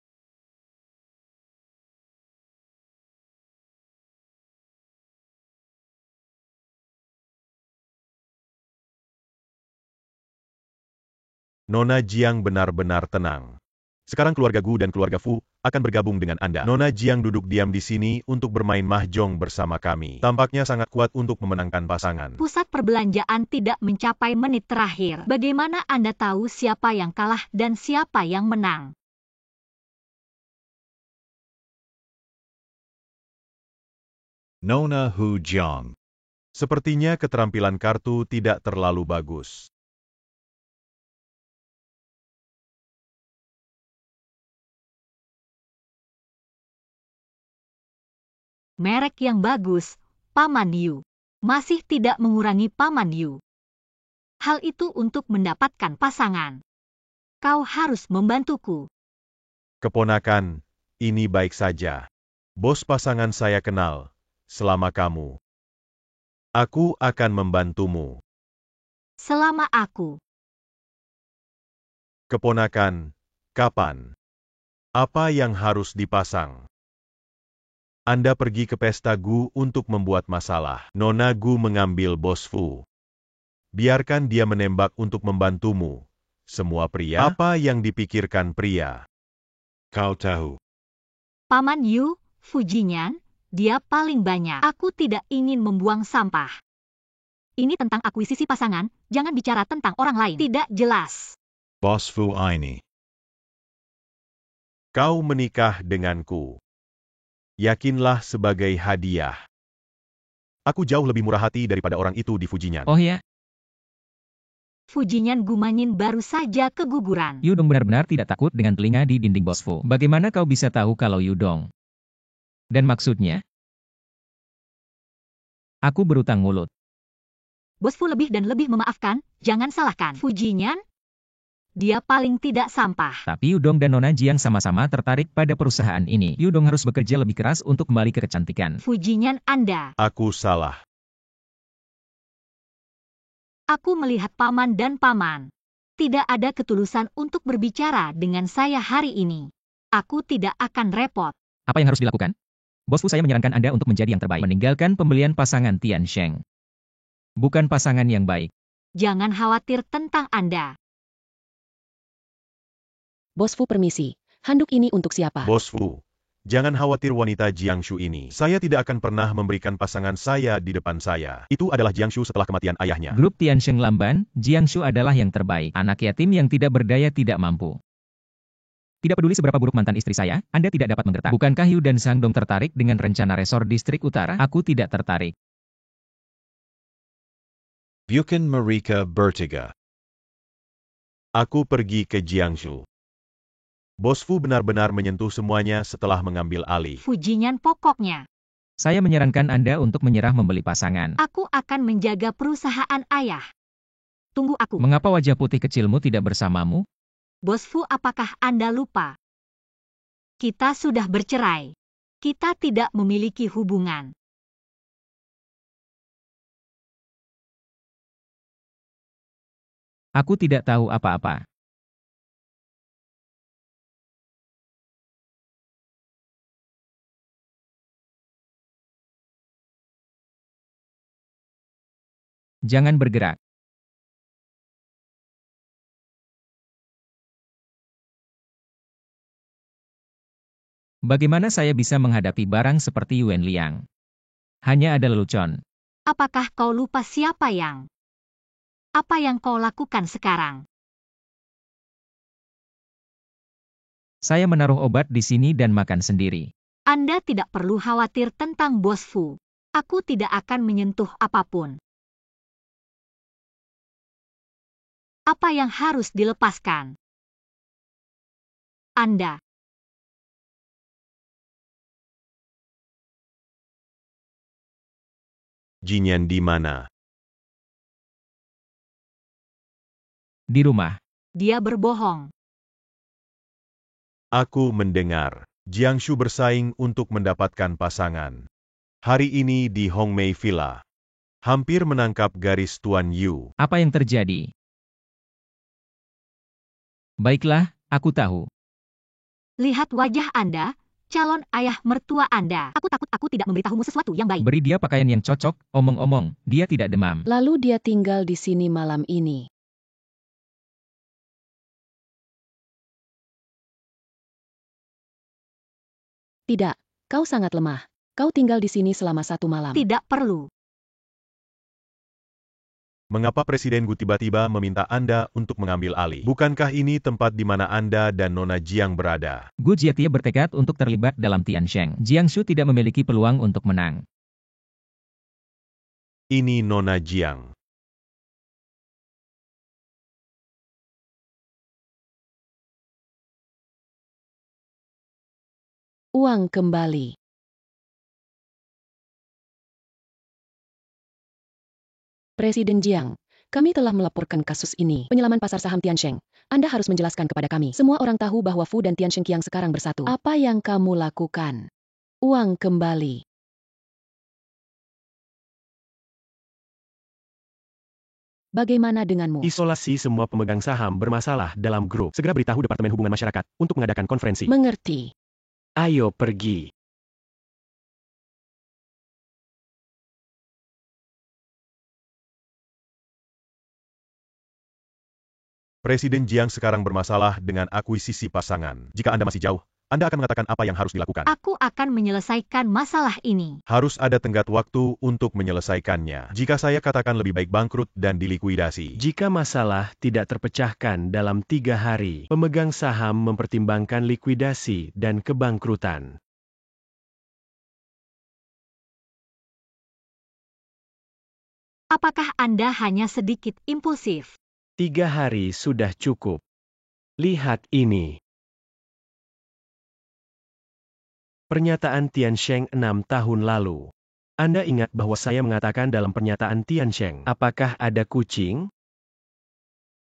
Nona Jiang benar-benar tenang. Sekarang keluarga Gu dan keluarga Fu akan bergabung dengan Anda. Nona Jiang duduk diam di sini untuk bermain mahjong bersama kami. Tampaknya sangat kuat untuk memenangkan pasangan. Pusat perbelanjaan tidak mencapai menit terakhir. Bagaimana Anda tahu siapa yang kalah dan siapa yang menang? Nona Hu Jiang. Sepertinya keterampilan kartu tidak terlalu bagus. Merek yang bagus, Paman Yu. Masih tidak mengurangi Paman Yu. Hal itu untuk mendapatkan pasangan. Kau harus membantuku. Keponakan, ini baik saja. Bos pasangan saya kenal, selama kamu. Aku akan membantumu. Selama aku. Keponakan, kapan? Apa yang harus dipasang? Anda pergi ke pesta Gu untuk membuat masalah. Nona Gu mengambil bos Fu. Biarkan dia menembak untuk membantumu. Semua pria. Apa yang dipikirkan pria? Kau tahu. Paman Yu, Fujinyan, dia paling banyak. Aku tidak ingin membuang sampah. Ini tentang akuisisi pasangan, jangan bicara tentang orang lain. Tidak jelas. Bos Fu ini. Kau menikah denganku. Yakinlah sebagai hadiah. Aku jauh lebih murah hati daripada orang itu di Fujinyan. Oh ya, Fujinyan Gumanyin baru saja keguguran. Yudong benar-benar tidak takut dengan telinga di dinding Bos Fu. Bagaimana kau bisa tahu kalau Yudong? Dan maksudnya? Aku berutang mulut. Bos Fu lebih dan lebih memaafkan, jangan salahkan. Fujinyan, dia paling tidak sampah. Tapi Yudong dan Nona Jiang sama-sama tertarik pada perusahaan ini. Yudong harus bekerja lebih keras untuk kembali ke kecantikan. Fujinyan Anda. Aku salah. Aku melihat paman dan paman. Tidak ada ketulusan untuk berbicara dengan saya hari ini. Aku tidak akan repot. Apa yang harus dilakukan? Bos Fu, saya menyarankan Anda untuk menjadi yang terbaik. Meninggalkan pembelian pasangan Tiansheng. Bukan pasangan yang baik. Jangan khawatir tentang Anda. Bos Fu permisi. Handuk ini untuk siapa? Bos Fu, Jangan khawatir wanita Jiangshu ini. Saya tidak akan pernah memberikan pasangan saya di depan saya. Itu adalah Jiangshu setelah kematian ayahnya. Grup Tiansheng lamban, Jiangshu adalah yang terbaik. Anak yatim yang tidak berdaya tidak mampu. Tidak peduli seberapa buruk mantan istri saya, Anda tidak dapat menggertak. Bukankah Yu dan Sang Dong tertarik dengan rencana resor distrik utara? Aku tidak tertarik. Bukan mereka bertiga. Aku pergi ke Jiangshu. Bos Fu benar-benar menyentuh semuanya setelah mengambil alih. Fujinyan pokoknya. Saya menyarankan Anda untuk menyerah membeli pasangan. Aku akan menjaga perusahaan ayah. Tunggu aku. Mengapa wajah putih kecilmu tidak bersamamu? Bos Fu, apakah Anda lupa? Kita sudah bercerai. Kita tidak memiliki hubungan. Aku tidak tahu apa-apa. Jangan bergerak. Bagaimana saya bisa menghadapi barang seperti Yuan Liang? Hanya ada lelucon. Apakah kau lupa siapa yang? Apa yang kau lakukan sekarang? Saya menaruh obat di sini dan makan sendiri. Anda tidak perlu khawatir tentang Bos Fu. Aku tidak akan menyentuh apapun. Apa yang harus dilepaskan? Anda. Jinyan di mana? Di rumah. Dia berbohong. Aku mendengar. Jiangshu bersaing untuk mendapatkan pasangan. Hari ini di Hongmei Villa. Hampir menangkap garis Tuan Yu. Apa yang terjadi? Baiklah, aku tahu. Lihat wajah Anda, calon ayah mertua Anda. Aku takut aku tidak memberitahumu sesuatu yang baik. Beri dia pakaian yang cocok, omong-omong, dia tidak demam. Lalu dia tinggal di sini malam ini. Tidak, kau sangat lemah. Kau tinggal di sini selama 1 malam. Tidak perlu. Mengapa Presiden Gu tiba-tiba meminta Anda untuk mengambil alih? Bukankah ini tempat di mana Anda dan Nona Jiang berada? Gu Jietie bertekad untuk terlibat dalam Tiansheng. Jiangshu tidak memiliki peluang untuk menang. Ini Nona Jiang. Uang kembali. Presiden Jiang, kami telah melaporkan kasus ini. Penyelaman pasar saham Tiansheng. Anda harus menjelaskan kepada kami. Semua orang tahu bahwa Fu dan Tiansheng Qiang sekarang bersatu. Apa yang kamu lakukan? Uang kembali. Bagaimana denganmu? Isolasi semua pemegang saham bermasalah dalam grup. Segera beritahu Departemen Hubungan Masyarakat untuk mengadakan konferensi. Mengerti. Ayo pergi. Presiden Jiang sekarang bermasalah dengan akuisisi pasangan. Jika Anda masih jauh, Anda akan mengatakan apa yang harus dilakukan. Aku akan menyelesaikan masalah ini. Harus ada tenggat waktu untuk menyelesaikannya. Jika saya katakan lebih baik bangkrut dan dilikuidasi. Jika masalah tidak terpecahkan dalam 3 hari, pemegang saham mempertimbangkan likuidasi dan kebangkrutan. Apakah Anda hanya sedikit impulsif? 3 hari sudah cukup. Lihat ini. Pernyataan Tiansheng 6 tahun lalu. Anda ingat bahwa saya mengatakan dalam pernyataan Tiansheng, apakah ada kucing?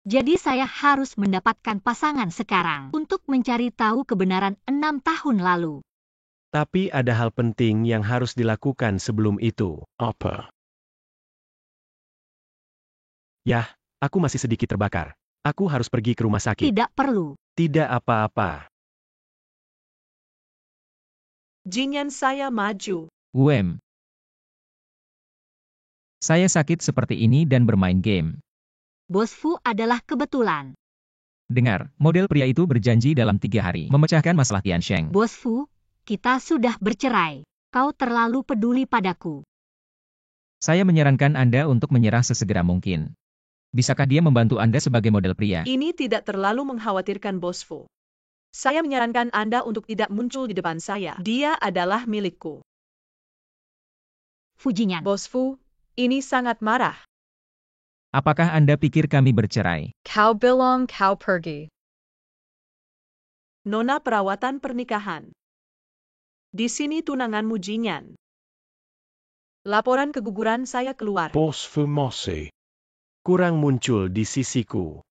Jadi saya harus mendapatkan pasangan sekarang untuk mencari tahu kebenaran 6 tahun lalu. Tapi ada hal penting yang harus dilakukan sebelum itu. Apa? Yah, aku masih sedikit terbakar. Aku harus pergi ke rumah sakit. Tidak perlu. Tidak apa-apa. Jinyan saya maju. Saya sakit seperti ini dan bermain game. Bos Fu adalah kebetulan. Dengar, model pria itu berjanji dalam 3 hari memecahkan masalah Tiansheng. Bos Fu, kita sudah bercerai. Kau terlalu peduli padaku. Saya menyarankan Anda untuk menyerah sesegera mungkin. Bisakah dia membantu Anda sebagai model pria? Ini tidak terlalu mengkhawatirkan Bos Fu. Saya menyarankan Anda untuk tidak muncul di depan saya. Dia adalah milikku. Fujinyan. Bos Fu, ini sangat marah. Apakah Anda pikir kami bercerai? Kau bilang kau pergi. Nona perawatan pernikahan. Di sini tunanganmu Jinyan. Laporan keguguran saya keluar. Bos Fu Mosi. Kurang muncul di sisiku.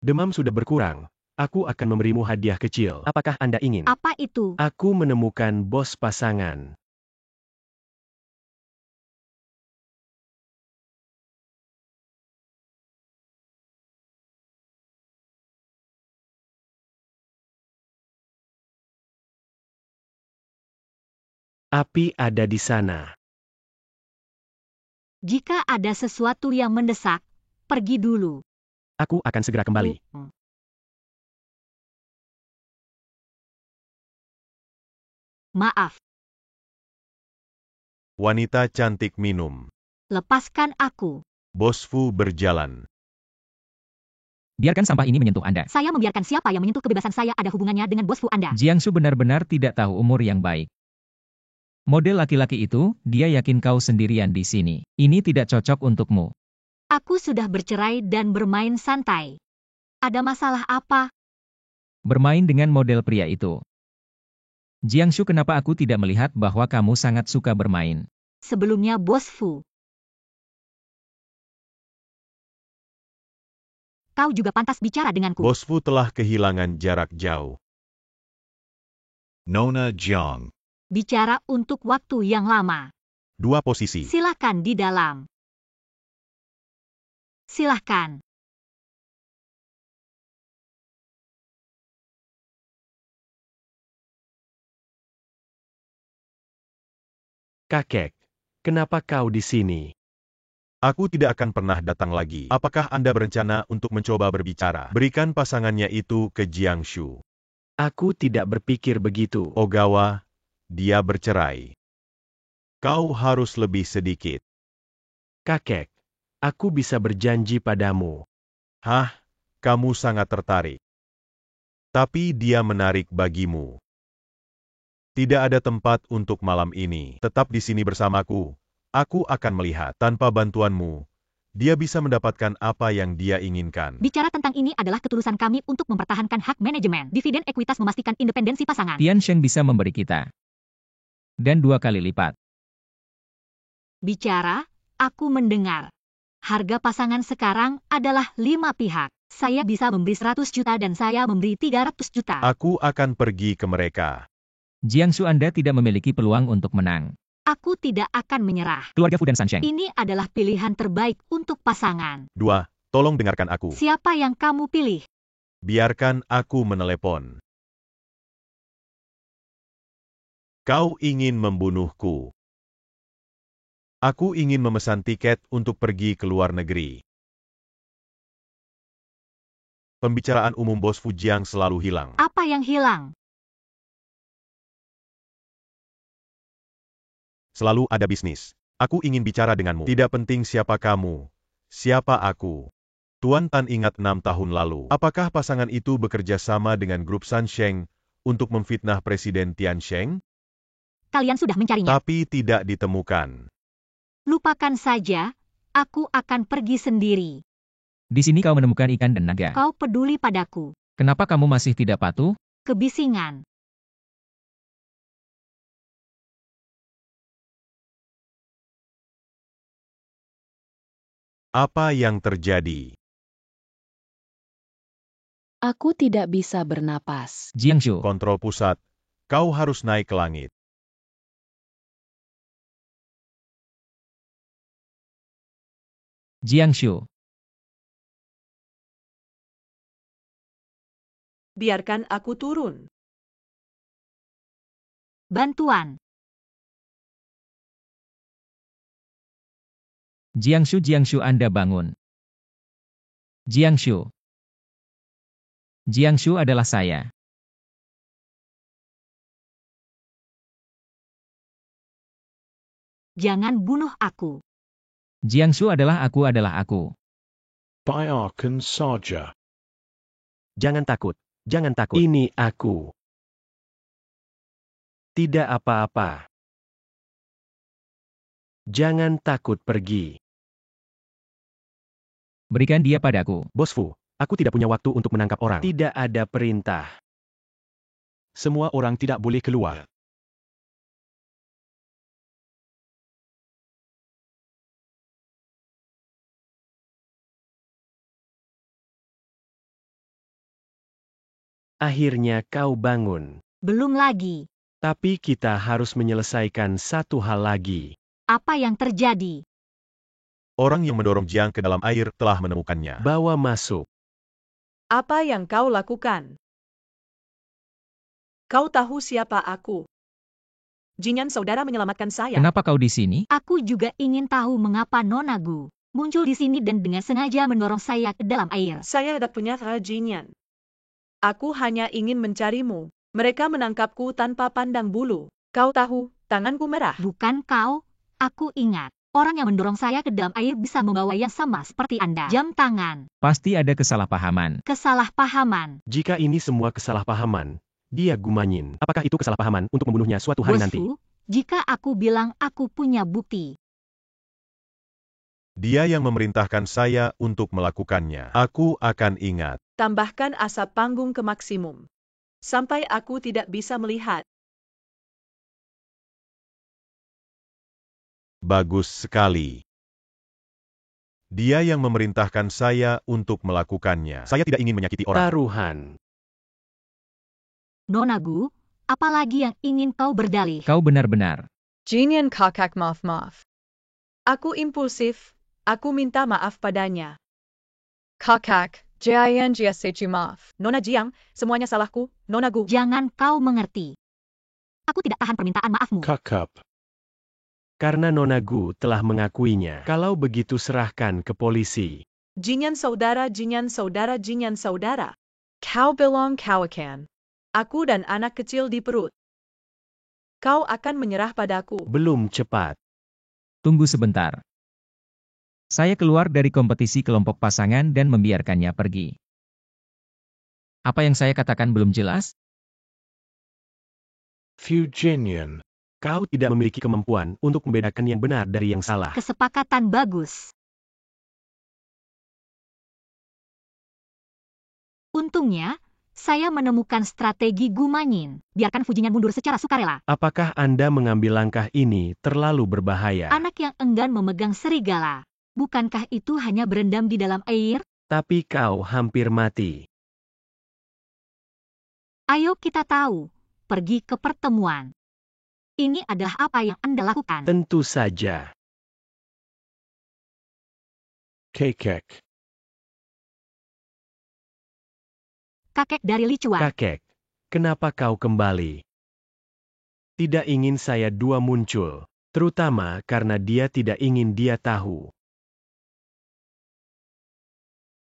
Demam sudah berkurang. Aku akan memberimu hadiah kecil. Apakah Anda ingin? Apa itu? Aku menemukan bos pasangan. Api ada di sana. Jika ada sesuatu yang mendesak, pergi dulu. Aku akan segera kembali. Maaf, Wanita cantik minum. lepaskan aku. Bos Fu berjalan. Biarkan sampah ini menyentuh Anda. Saya membiarkan siapa yang menyentuh kebebasan saya ada hubungannya dengan bos Fu Anda. Jiangsu benar-benar tidak tahu umur yang baik. Model laki-laki itu, dia yakin kau sendirian di sini. Ini tidak cocok untukmu. Aku sudah bercerai dan bermain santai. Ada masalah apa? Bermain dengan model pria itu. Jiangsu, kenapa aku tidak melihat bahwa kamu sangat suka bermain? Sebelumnya bos Fu. Kau juga pantas bicara denganku. Bos Fu telah kehilangan jarak jauh. Nona Jiang. Bicara untuk waktu yang lama. 2 posisi. Silakan di dalam. Silakan. Kakek, kenapa kau di sini? Aku tidak akan pernah datang lagi. Apakah Anda berencana untuk mencoba berbicara? Berikan pasangannya itu ke Jiangsu. Aku tidak berpikir begitu. Ogawa, dia bercerai. Kau harus lebih sedikit. Kakek, aku bisa berjanji padamu. Hah, kamu sangat tertarik. Tapi dia menarik bagimu. Tidak ada tempat untuk malam ini. Tetap di sini bersamaku. Aku akan melihat. Tanpa bantuanmu, dia bisa mendapatkan apa yang dia inginkan. Bicara tentang ini adalah ketulusan kami untuk mempertahankan hak manajemen. Dividen ekuitas memastikan independensi pasangan. Tian Sheng bisa memberi kita. Dan 2 kali lipat. Bicara, aku mendengar. Harga pasangan sekarang adalah 5 pihak. Saya bisa memberi 100 juta dan saya memberi 300 juta. Aku akan pergi ke mereka. Jiangsu, Anda tidak memiliki peluang untuk menang. Aku tidak akan menyerah. Keluarga Fu dan Sansheng. Ini adalah pilihan terbaik untuk pasangan. 2, tolong dengarkan aku. Siapa yang kamu pilih? Biarkan aku menelepon. Kau ingin membunuhku. Aku ingin memesan tiket untuk pergi ke luar negeri. Pembicaraan umum Bos Fu Jiang selalu hilang. Apa yang hilang? Selalu ada bisnis. Aku ingin bicara denganmu. Tidak penting siapa kamu, siapa aku. Tuan Tan ingat 6 tahun lalu. Apakah pasangan itu bekerja sama dengan grup Sansheng untuk memfitnah Presiden Tian Sheng? Kalian sudah mencarinya. Tapi tidak ditemukan. Lupakan saja, aku akan pergi sendiri. Di sini kau menemukan ikan dan naga. Kau peduli padaku. Kenapa kamu masih tidak patuh? Kebisingan. Apa yang terjadi? Aku tidak bisa bernapas. Jiangsu. Kontrol pusat, kau harus naik ke langit. Jiangsu. Biarkan aku turun. Bantuan. Jiangsu, Anda bangun. Jiangshu. Jiangshu adalah saya. Jangan bunuh aku. Jiangshu adalah aku. Biarkan saja. Jangan takut, jangan takut. Ini aku. Tidak apa-apa. Jangan takut pergi. Berikan dia padaku. Bos Fu, aku tidak punya waktu untuk menangkap orang. Tidak ada perintah. Semua orang tidak boleh keluar. Akhirnya kau bangun. Belum lagi. Tapi kita harus menyelesaikan satu hal lagi. Apa yang terjadi? Orang yang mendorong Jiang ke dalam air telah menemukannya. Bawa masuk. Apa yang kau lakukan? Kau tahu siapa aku? Jinyan saudara menyelamatkan saya. Kenapa kau di sini? Aku juga ingin tahu mengapa Nona Gu muncul di sini dan dengan sengaja mendorong saya ke dalam air. Saya tidak punya Jinyan. Aku hanya ingin mencarimu. Mereka menangkapku tanpa pandang bulu. Kau tahu, tanganku merah. Bukan kau, aku ingat. Orang yang mendorong saya ke dalam air bisa membawa yang sama seperti Anda. Jam tangan. Pasti ada kesalahpahaman. Kesalahpahaman. Jika ini semua kesalahpahaman, dia Gumanyin. Apakah itu kesalahpahaman untuk membunuhnya suatu hari nanti? Bosku, jika aku bilang aku punya bukti. Dia yang memerintahkan saya untuk melakukannya. Aku akan ingat. Tambahkan asap panggung ke maksimum. Sampai aku tidak bisa melihat. Bagus sekali. Dia yang memerintahkan saya untuk melakukannya. Saya tidak ingin menyakiti orang. Taruhan. Nona Gu, apalagi yang ingin kau berdalih? Kau benar-benar. Jinyan kakak maaf. Aku impulsif. Aku minta maaf padanya. Kakak, JINGSHU maaf. Nona Jiang, semuanya salahku. Nona Gu. Jangan kau mengerti. Aku tidak tahan permintaan maafmu. Kakap. Karena Nona Gu telah mengakuinya. Kalau begitu serahkan ke polisi. Jinyan saudara, Jinyan saudara, Jinyan saudara. Kau bilang kawakan. Aku dan anak kecil di perut. Kau akan menyerah padaku. Belum cepat. Tunggu sebentar. Saya keluar dari kompetisi kelompok pasangan dan membiarkannya pergi. Apa yang saya katakan belum jelas? Fujinian. Kau tidak memiliki kemampuan untuk membedakan yang benar dari yang salah. Kesepakatan bagus. Untungnya, saya menemukan strategi Gumanyin. Biarkan Fujinyan mundur secara sukarela. Apakah Anda mengambil langkah ini terlalu berbahaya? Anak yang enggan memegang serigala. Bukankah itu hanya berendam di dalam air? Tapi kau hampir mati. Ayo kita tahu. Pergi ke pertemuan. Ini adalah apa yang Anda lakukan. Tentu saja. Kekek. Kakek dari Licuan. Kakek, kenapa kau kembali? Tidak ingin saya dua muncul, terutama karena dia tidak ingin dia tahu.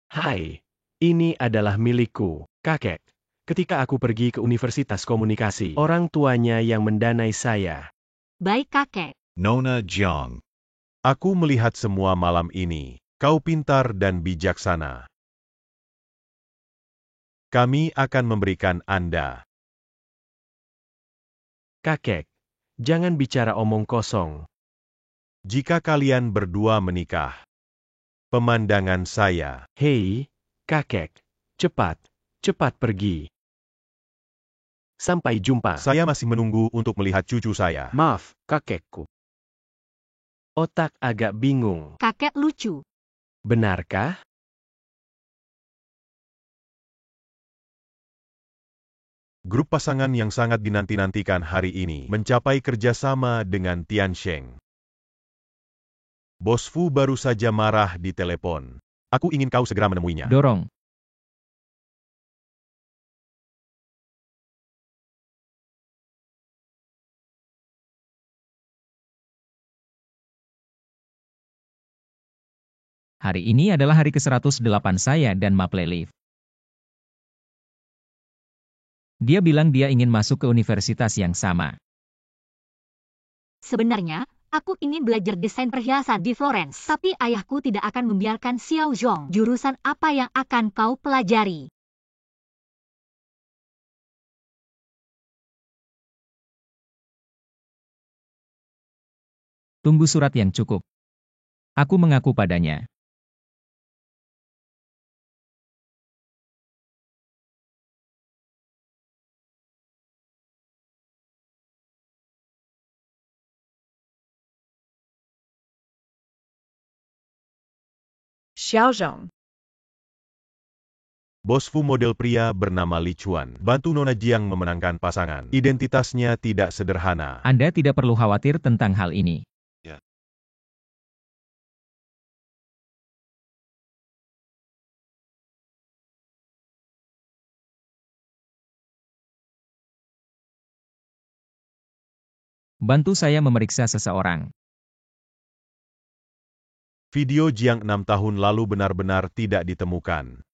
Hai, ini adalah milikku, kakek. Ketika aku pergi ke Universitas Komunikasi, orang tuanya yang mendanai saya. Baik kakek. Nona Jiang. Aku melihat semua malam ini. Kau pintar dan bijaksana. Kami akan memberikan Anda. Kakek, jangan bicara omong kosong. Jika kalian berdua menikah. Pemandangan saya. Hei, kakek, cepat pergi. Sampai jumpa. Saya masih menunggu untuk melihat cucu saya. Maaf, kakekku. Otak agak bingung. Kakek lucu. Benarkah? Grup pasangan yang sangat dinanti-nantikan hari ini mencapai kerjasama dengan Tiansheng. Bos Fu baru saja marah di telepon. Aku ingin kau segera menemuinya. Dorong. Hari ini adalah hari ke-108 saya dan Maple Leaf. Dia bilang dia ingin masuk ke universitas yang sama. Sebenarnya, aku ingin belajar desain perhiasan di Florence. Tapi ayahku tidak akan membiarkan Xiao Zhong. Jurusan apa yang akan kau pelajari? Tunggu surat yang cukup. Aku mengaku padanya. Xiao Zhong. Bos Fu model pria bernama Li Chuan bantu Nona Jiang memenangkan pasangan. Identitasnya tidak sederhana. Anda tidak perlu khawatir tentang hal ini. Ya. Bantu saya memeriksa seseorang. Video Jiang 6 tahun lalu benar-benar tidak ditemukan.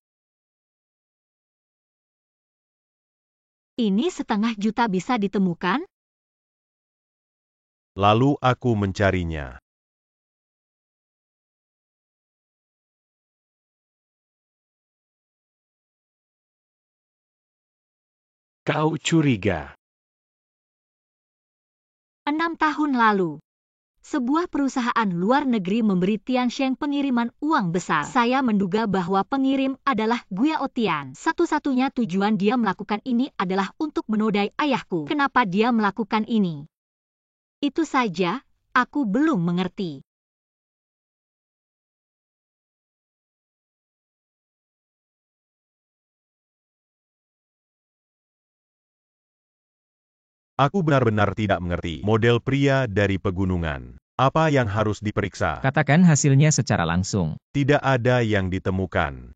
Ini 1,5 juta bisa ditemukan? Lalu aku mencarinya. Kau curiga. 6 tahun lalu. Sebuah perusahaan luar negeri memberi Tiansheng pengiriman uang besar. Saya menduga bahwa pengirim adalah Guo Tian. Satu-satunya tujuan dia melakukan ini adalah untuk menodai ayahku. Kenapa dia melakukan ini? Itu saja, aku belum mengerti. Aku benar-benar tidak mengerti. Model pria dari pegunungan. Apa yang harus diperiksa? Katakan hasilnya secara langsung. Tidak ada yang ditemukan.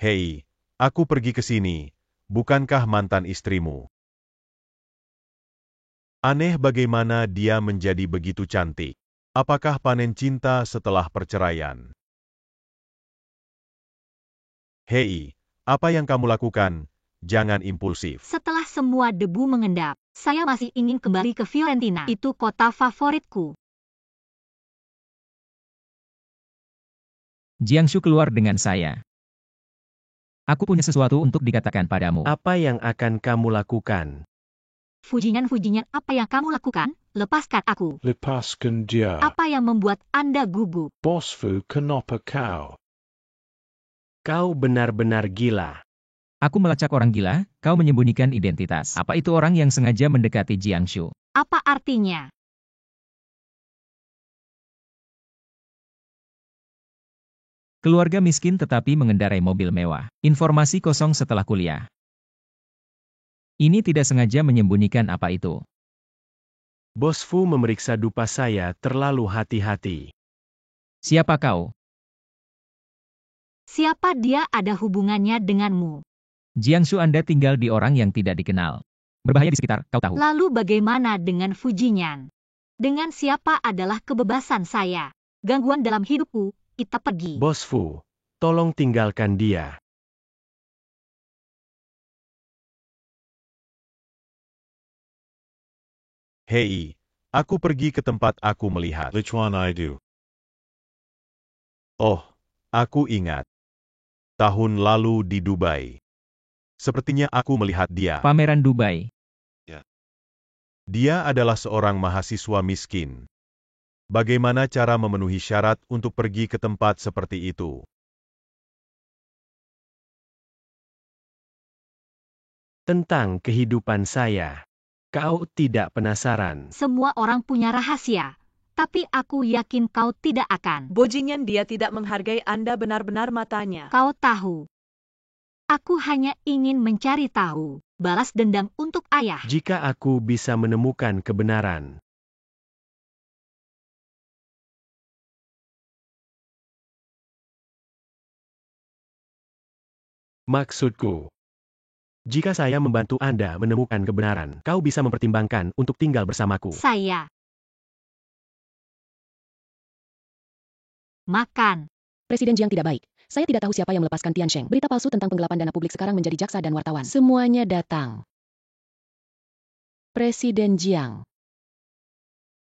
Hei, aku pergi ke sini. Bukankah mantan istrimu? Aneh bagaimana dia menjadi begitu cantik. Apakah panen cinta setelah perceraian? Hei, apa yang kamu lakukan? Jangan impulsif. Setelah semua debu mengendap, saya masih ingin kembali ke Fiorentina. Itu kota favoritku. Jiangshu keluar dengan saya. Aku punya sesuatu untuk dikatakan padamu. Apa yang akan kamu lakukan? Fujinyan, apa yang kamu lakukan? Lepaskan aku. Lepaskan dia. Apa yang membuat Anda gugup? Bos Fu, kenapa kau? Kau benar-benar gila. Aku melacak orang gila, kau menyembunyikan identitas. Apa itu orang yang sengaja mendekati Jiangshu? Apa artinya? Keluarga miskin tetapi mengendarai mobil mewah. Informasi kosong setelah kuliah. Ini tidak sengaja menyembunyikan apa itu. Bos Fu memeriksa dupa saya terlalu hati-hati. Siapa kau? Siapa dia ada hubungannya denganmu? Jiangshu, Anda tinggal di orang yang tidak dikenal. Berbahaya di sekitar, kau tahu. Lalu bagaimana dengan Fujinyan? Dengan siapa adalah kebebasan saya? Gangguan dalam hidupku, kita pergi. Bos Fu, tolong tinggalkan dia. Hei, aku pergi ke tempat aku melihat. Which one I do? Oh, aku ingat. Tahun lalu di Dubai. Sepertinya aku melihat dia. Pameran Dubai. Dia adalah seorang mahasiswa miskin. Bagaimana cara memenuhi syarat untuk pergi ke tempat seperti itu? Tentang kehidupan saya. Kau tidak penasaran. Semua orang punya rahasia. Tapi aku yakin kau tidak akan. Bojingan, dia tidak menghargai Anda benar-benar matanya. Kau tahu. Aku hanya ingin mencari tahu. Balas dendam untuk ayah. Jika aku bisa menemukan kebenaran. Maksudku, jika saya membantu Anda menemukan kebenaran, kau bisa mempertimbangkan untuk tinggal bersamaku. Saya Makan. Presiden Jiang tidak baik. Saya tidak tahu siapa yang melepaskan Tian Sheng. Berita palsu tentang penggelapan dana publik sekarang menjadi jaksa dan wartawan. Semuanya datang. Presiden Jiang.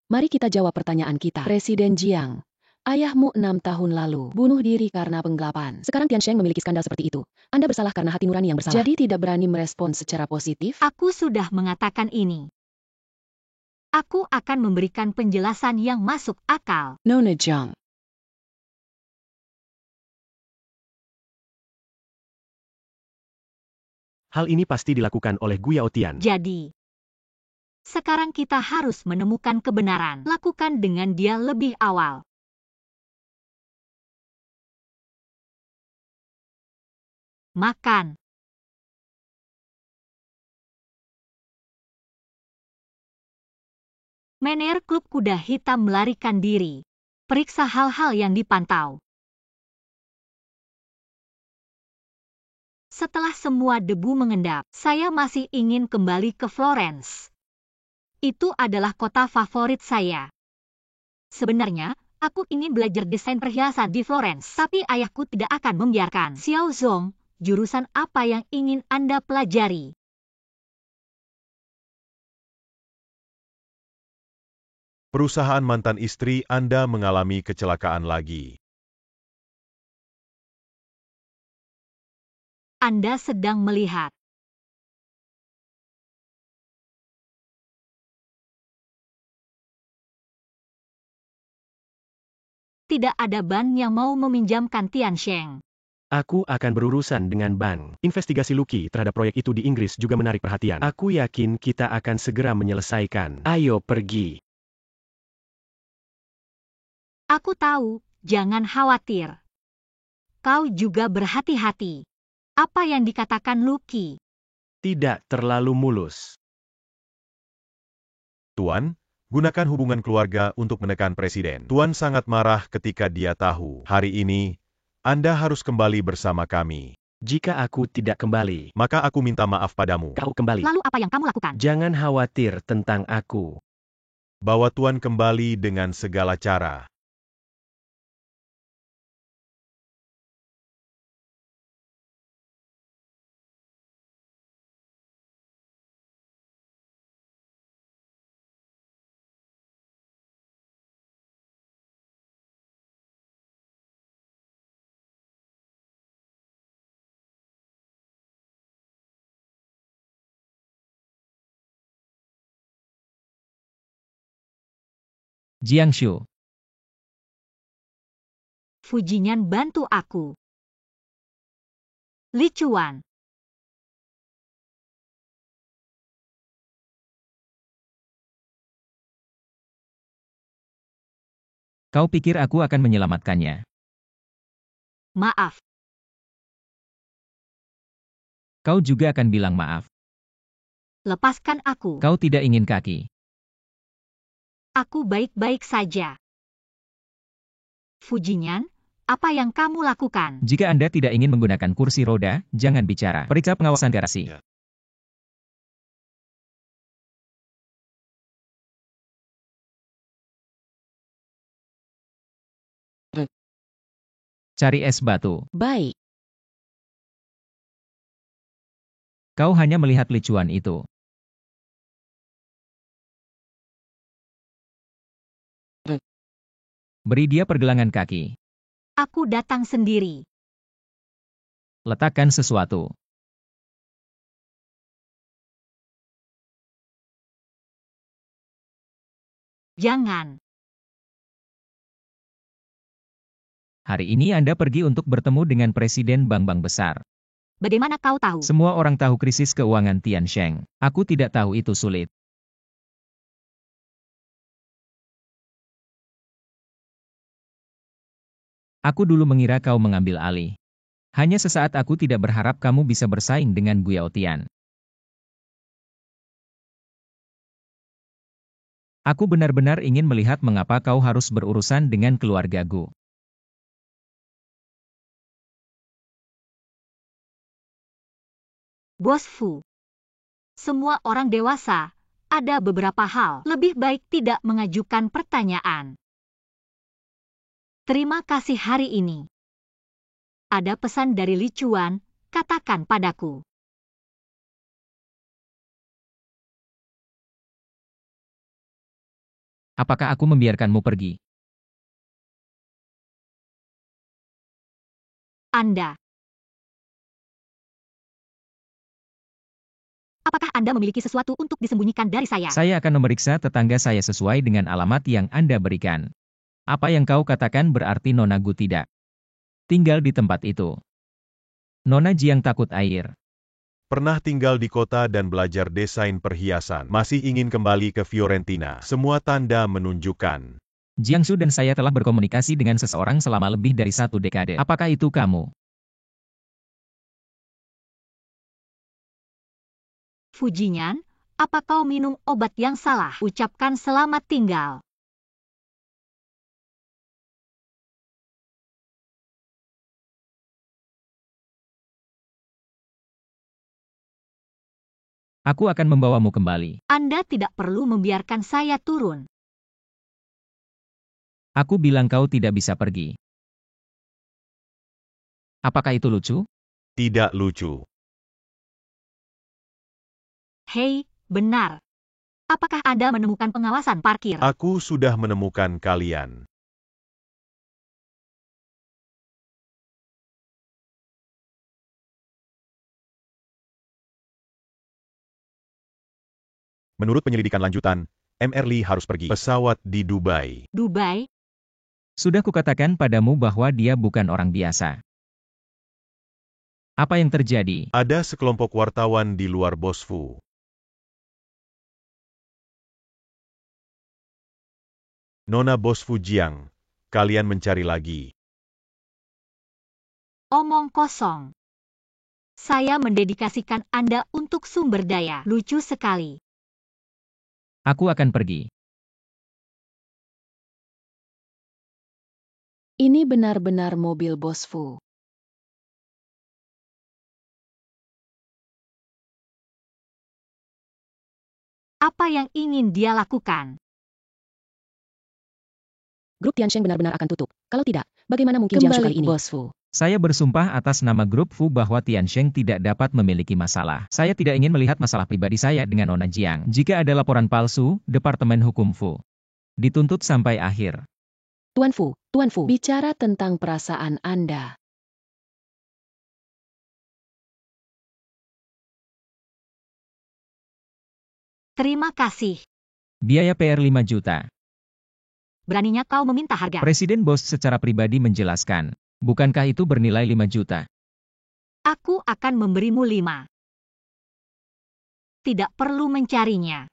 Mari kita jawab pertanyaan kita. Presiden Jiang. Ayahmu 6 tahun lalu bunuh diri karena penggelapan. Sekarang Tian Sheng memiliki skandal seperti itu. Anda bersalah karena hati nurani yang bersalah. Jadi tidak berani merespon secara positif? Aku sudah mengatakan ini. Aku akan memberikan penjelasan yang masuk akal. Nona Jiang. Hal ini pasti dilakukan oleh Gu Yaotian. Jadi, sekarang kita harus menemukan kebenaran. Lakukan dengan dia lebih awal. Makan. Manajer klub kuda hitam melarikan diri. Periksa hal-hal yang dipantau. Setelah semua debu mengendap, saya masih ingin kembali ke Florence. Itu adalah kota favorit saya. Sebenarnya, aku ingin belajar desain perhiasan di Florence, tapi ayahku tidak akan membiarkan. Xiao Zong, jurusan apa yang ingin Anda pelajari? Perusahaan mantan istri Anda mengalami kecelakaan lagi. Anda sedang melihat. Tidak ada ban yang mau meminjamkan Tian Sheng. Aku akan berurusan dengan bank. Investigasi Lucky terhadap proyek itu di Inggris juga menarik perhatian. Aku yakin kita akan segera menyelesaikan. Ayo pergi. Aku tahu, jangan khawatir. Kau juga berhati-hati. Apa yang dikatakan Lucky? Tidak terlalu mulus. Tuan, gunakan hubungan keluarga untuk menekan presiden. Tuan sangat marah ketika dia tahu. Hari ini, Anda harus kembali bersama kami. Jika aku tidak kembali, maka aku minta maaf padamu. kau kembali. Lalu apa yang kamu lakukan? Jangan khawatir tentang aku. Bawa Tuan kembali dengan segala cara. Jiangshu. Fujinyan bantu aku. Li Chuan. Kau pikir aku akan menyelamatkannya? Maaf. Kau juga akan bilang maaf. Lepaskan aku. Kau tidak ingin kaki. Aku baik-baik saja. Fujinyan, apa yang kamu lakukan? Jika Anda tidak ingin menggunakan kursi roda, jangan bicara. Periksa pengawasan garasi. Ya. Cari es batu. Baik. Kau hanya melihat Li Chuan itu. Beri dia pergelangan kaki. Aku datang sendiri. Letakkan sesuatu. Jangan. Hari ini Anda pergi untuk bertemu dengan presiden bank-bank besar. Bagaimana kau tahu? Semua orang tahu krisis keuangan Tian Sheng. Aku tidak tahu itu sulit. Aku dulu mengira kau mengambil alih. Hanya sesaat aku tidak berharap kamu bisa bersaing dengan Gu Yaotian. Aku benar-benar ingin melihat mengapa kau harus berurusan dengan keluarga Gu. Bos Fu. Semua orang dewasa, ada beberapa hal lebih baik tidak mengajukan pertanyaan. Terima kasih hari ini. Ada pesan dari Li Chuan, katakan padaku. Apakah aku membiarkanmu pergi? Anda. Apakah Anda memiliki sesuatu untuk disembunyikan dari saya? Saya akan memeriksa tetangga saya sesuai dengan alamat yang Anda berikan. Apa yang kau katakan berarti Nona Gu tidak tinggal di tempat itu. Nona Jiang takut air. Pernah tinggal di kota dan belajar desain perhiasan. Masih ingin kembali ke Fiorentina. Semua tanda menunjukkan. Jiangsu dan saya telah berkomunikasi dengan seseorang selama lebih dari 1 dekade. Apakah itu kamu? Fujinyan, apa kau minum obat yang salah? Ucapkan selamat tinggal. Aku akan membawamu kembali. Anda tidak perlu membiarkan saya turun. Aku bilang kau tidak bisa pergi. Apakah itu lucu? Tidak lucu. Hei, benar. Apakah Anda menemukan pengawasan parkir? Aku sudah menemukan kalian. Menurut penyelidikan lanjutan, Mr. Lee harus pergi. Pesawat di Dubai. Dubai? Sudah kukatakan padamu bahwa dia bukan orang biasa. Apa yang terjadi? Ada sekelompok wartawan di luar Bosfu. Nona Bosfu Jiang, kalian mencari lagi. Omong kosong. Saya mendedikasikan Anda untuk sumber daya. Lucu sekali. Aku akan pergi. Ini benar-benar mobil Bos Fu. Apa yang ingin dia lakukan? Grup Tiansheng benar-benar akan tutup. Kalau tidak, bagaimana mungkin Jiangsu kali ini? Bos Fu. Saya bersumpah atas nama grup Fu bahwa Tiansheng tidak dapat memiliki masalah. Saya tidak ingin melihat masalah pribadi saya dengan Nona Jiang. Jika ada laporan palsu, Departemen Hukum Fu dituntut sampai akhir. Tuan Fu, bicara tentang perasaan Anda. Terima kasih. Biaya PR 5 juta. Beraninya kau meminta harga. Presiden Bos secara pribadi menjelaskan, bukankah itu bernilai 5 juta? Aku akan memberimu 5. Tidak perlu mencarinya.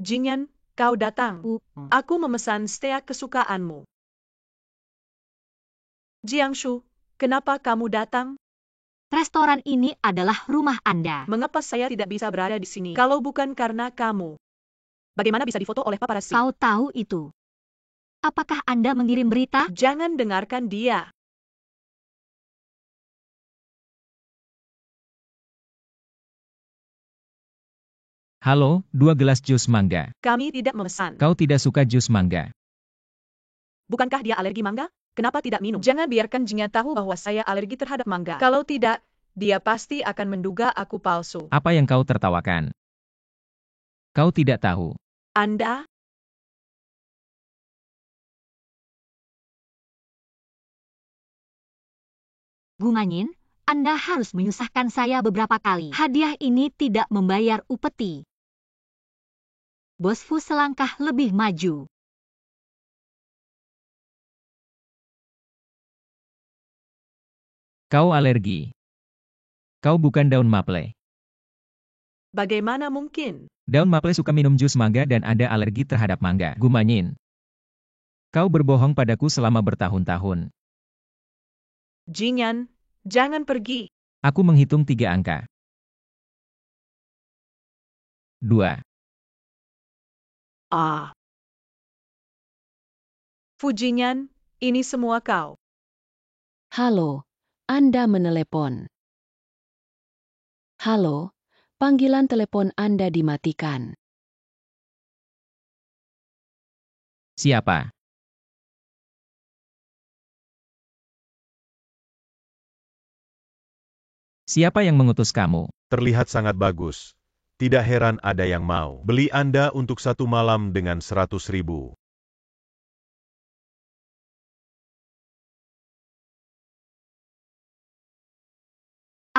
Jingyan, kau datang. Aku memesan steak kesukaanmu. Jiangshu, kenapa kamu datang? Restoran ini adalah rumah Anda. Mengapa saya tidak bisa berada di sini kalau bukan karena kamu? Bagaimana bisa difoto oleh paparazzi? Kau tahu itu. Apakah Anda mengirim berita? Jangan dengarkan dia. Halo, 2 gelas jus mangga. Kami tidak memesan. Kau tidak suka jus mangga? Bukankah dia alergi mangga? Kenapa tidak minum? Jangan biarkan Jingyan tahu bahwa saya alergi terhadap mangga. Kalau tidak, dia pasti akan menduga aku palsu. Apa yang kau tertawakan? Kau tidak tahu. Anda? Gumanyin, Anda harus menyusahkan saya beberapa kali. Hadiah ini tidak membayar upeti. Bos Fu selangkah lebih maju. Kau alergi. Kau bukan daun maple. Bagaimana mungkin? Daun maple suka minum jus mangga dan Anda alergi terhadap mangga. Gumanyin. Kau berbohong padaku selama bertahun-tahun. Jingyan, jangan pergi. Aku menghitung 3 angka. 2. Ah. Fujinyan, ini semua kau. Halo, Anda menelepon. Halo, panggilan telepon Anda dimatikan. Siapa? Siapa yang mengutus kamu? Terlihat sangat bagus. Tidak heran ada yang mau beli Anda untuk 1 malam dengan 100.000.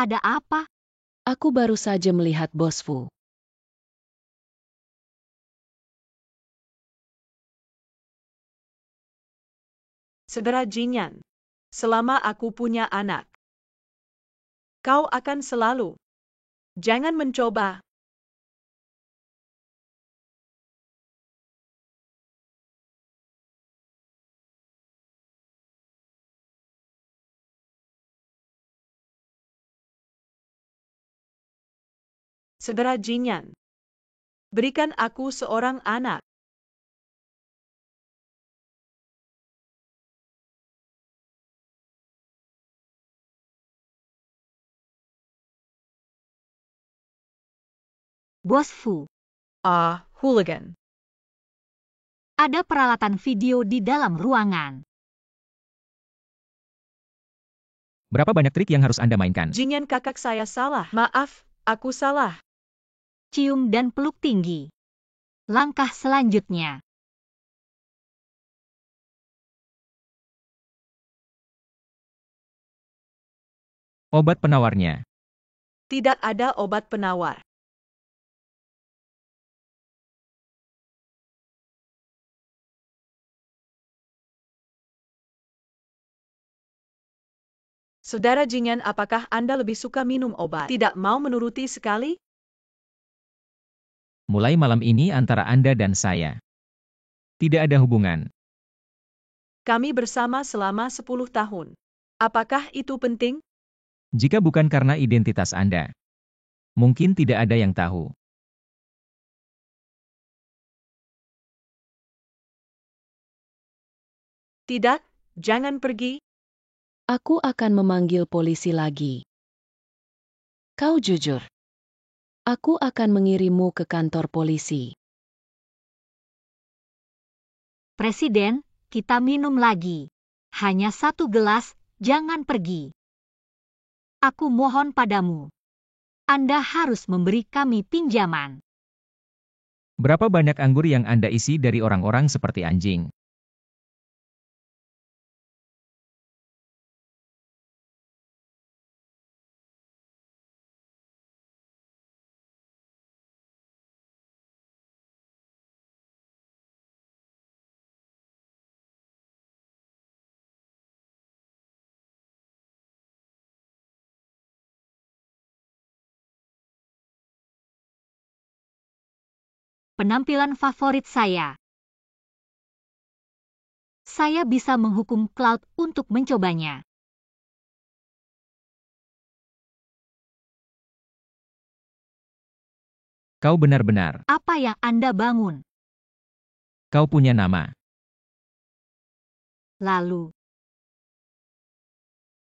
Ada apa? Aku baru saja melihat Bos Fu. Saudara Jinyan, selama aku punya anak, kau akan selalu. Jangan mencoba. Saudara Jinyan, berikan aku seorang anak. Bos Fu, Ah, hooligan. ada peralatan video di dalam ruangan. Berapa banyak trik yang harus Anda mainkan? Jinyan kakak saya salah. Maaf, aku salah. Cium dan peluk tinggi. Langkah selanjutnya. Obat penawarnya. Tidak ada obat penawar. Saudara Jinyan, apakah Anda lebih suka minum obat? Tidak mau menuruti sekali? Mulai malam ini antara Anda dan saya. Tidak ada hubungan. Kami bersama selama 10 tahun. Apakah itu penting? Jika bukan karena identitas Anda. Mungkin tidak ada yang tahu. Tidak, jangan pergi. Aku akan memanggil polisi lagi. Kau jujur. Aku akan mengirimmu ke kantor polisi. Presiden, kita minum lagi. Hanya 1 gelas, jangan pergi. Aku mohon padamu. Anda harus memberi kami pinjaman. Berapa banyak anggur yang Anda isi dari orang-orang seperti anjing? Penampilan favorit saya. Saya bisa menghukum Cloud untuk mencobanya. Kau benar-benar. Apa yang Anda bangun? Kau punya nama. Lalu,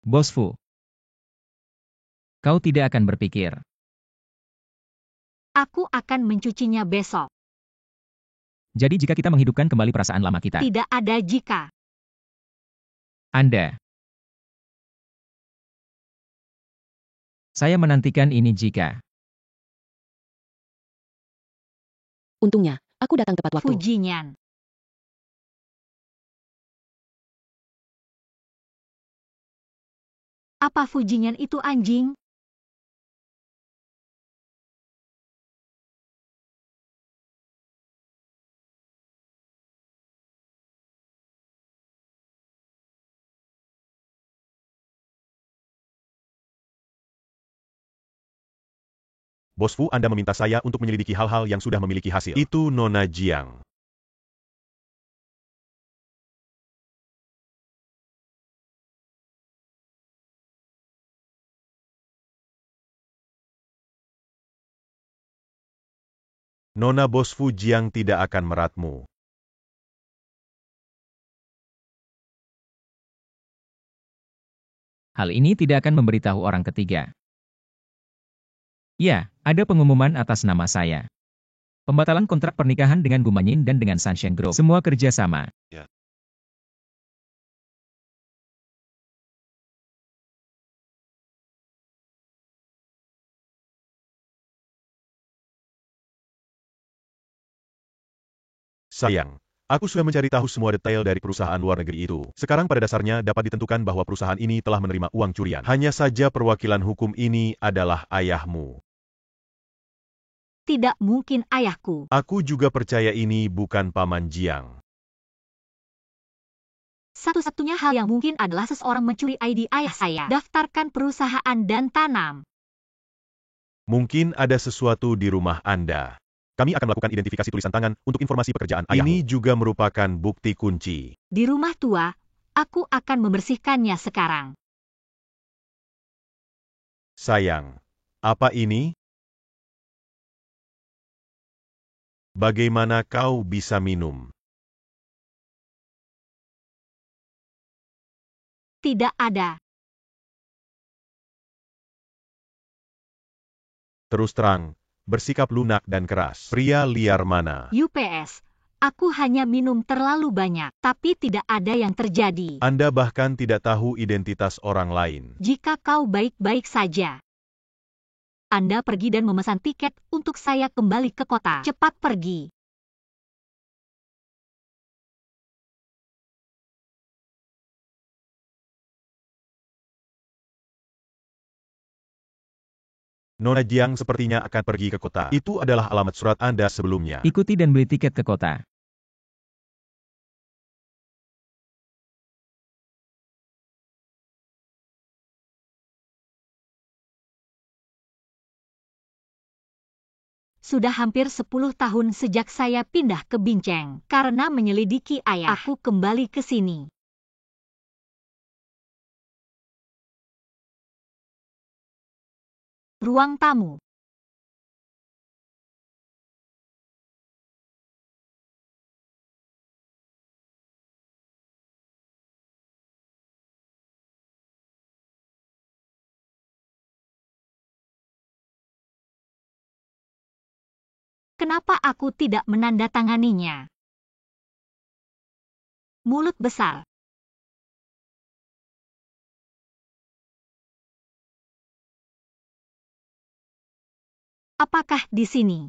Bos Fu. Kau tidak akan berpikir. aku akan mencucinya besok. Jadi jika kita menghidupkan kembali perasaan lama kita. Tidak ada jika. Anda. Saya menantikan ini jika. Untungnya, aku datang tepat waktu. Fujinyan. Apa Fujinyan itu anjing? Bos Fu, Anda meminta saya untuk menyelidiki hal-hal yang sudah memiliki hasil. Itu Nona Jiang. Nona Bos Fu Jiang tidak akan meratmu. Hal ini tidak akan memberitahu orang ketiga. Ya, ada pengumuman atas nama saya. Pembatalan kontrak pernikahan dengan Gumanyin dan dengan Sunshine Group. Semua kerja sama. Ya. Sayang, aku sudah mencari tahu semua detail dari perusahaan luar negeri itu. Sekarang pada dasarnya dapat ditentukan bahwa perusahaan ini telah menerima uang curian. Hanya saja perwakilan hukum ini adalah ayahmu. Tidak mungkin ayahku. Aku juga percaya ini bukan Paman Jiang. Satu-satunya hal yang mungkin adalah seseorang mencuri ID ayah saya. Daftarkan perusahaan dan tanam. Mungkin ada sesuatu di rumah Anda. Kami akan melakukan identifikasi tulisan tangan untuk informasi pekerjaan ayahmu. Ini juga merupakan bukti kunci. Di rumah tua, aku akan membersihkannya sekarang. Sayang, apa ini? Bagaimana kau bisa minum? Tidak ada. Terus terang, bersikap lunak dan keras. Pria liar mana? UPS, aku hanya minum terlalu banyak, tapi tidak ada yang terjadi. Anda bahkan tidak tahu identitas orang lain. Jika kau baik-baik saja, Anda pergi dan memesan tiket untuk saya kembali ke kota. Cepat pergi. Nona Jiang sepertinya akan pergi ke kota. Itu adalah alamat surat Anda sebelumnya. Ikuti dan beli tiket ke kota. Sudah hampir 10 tahun sejak saya pindah ke Bincang. Karena menyelidiki ayah, aku kembali ke sini. Ruang tamu. Kenapa aku tidak menandatanganinya? Mulut besar. Apakah di sini?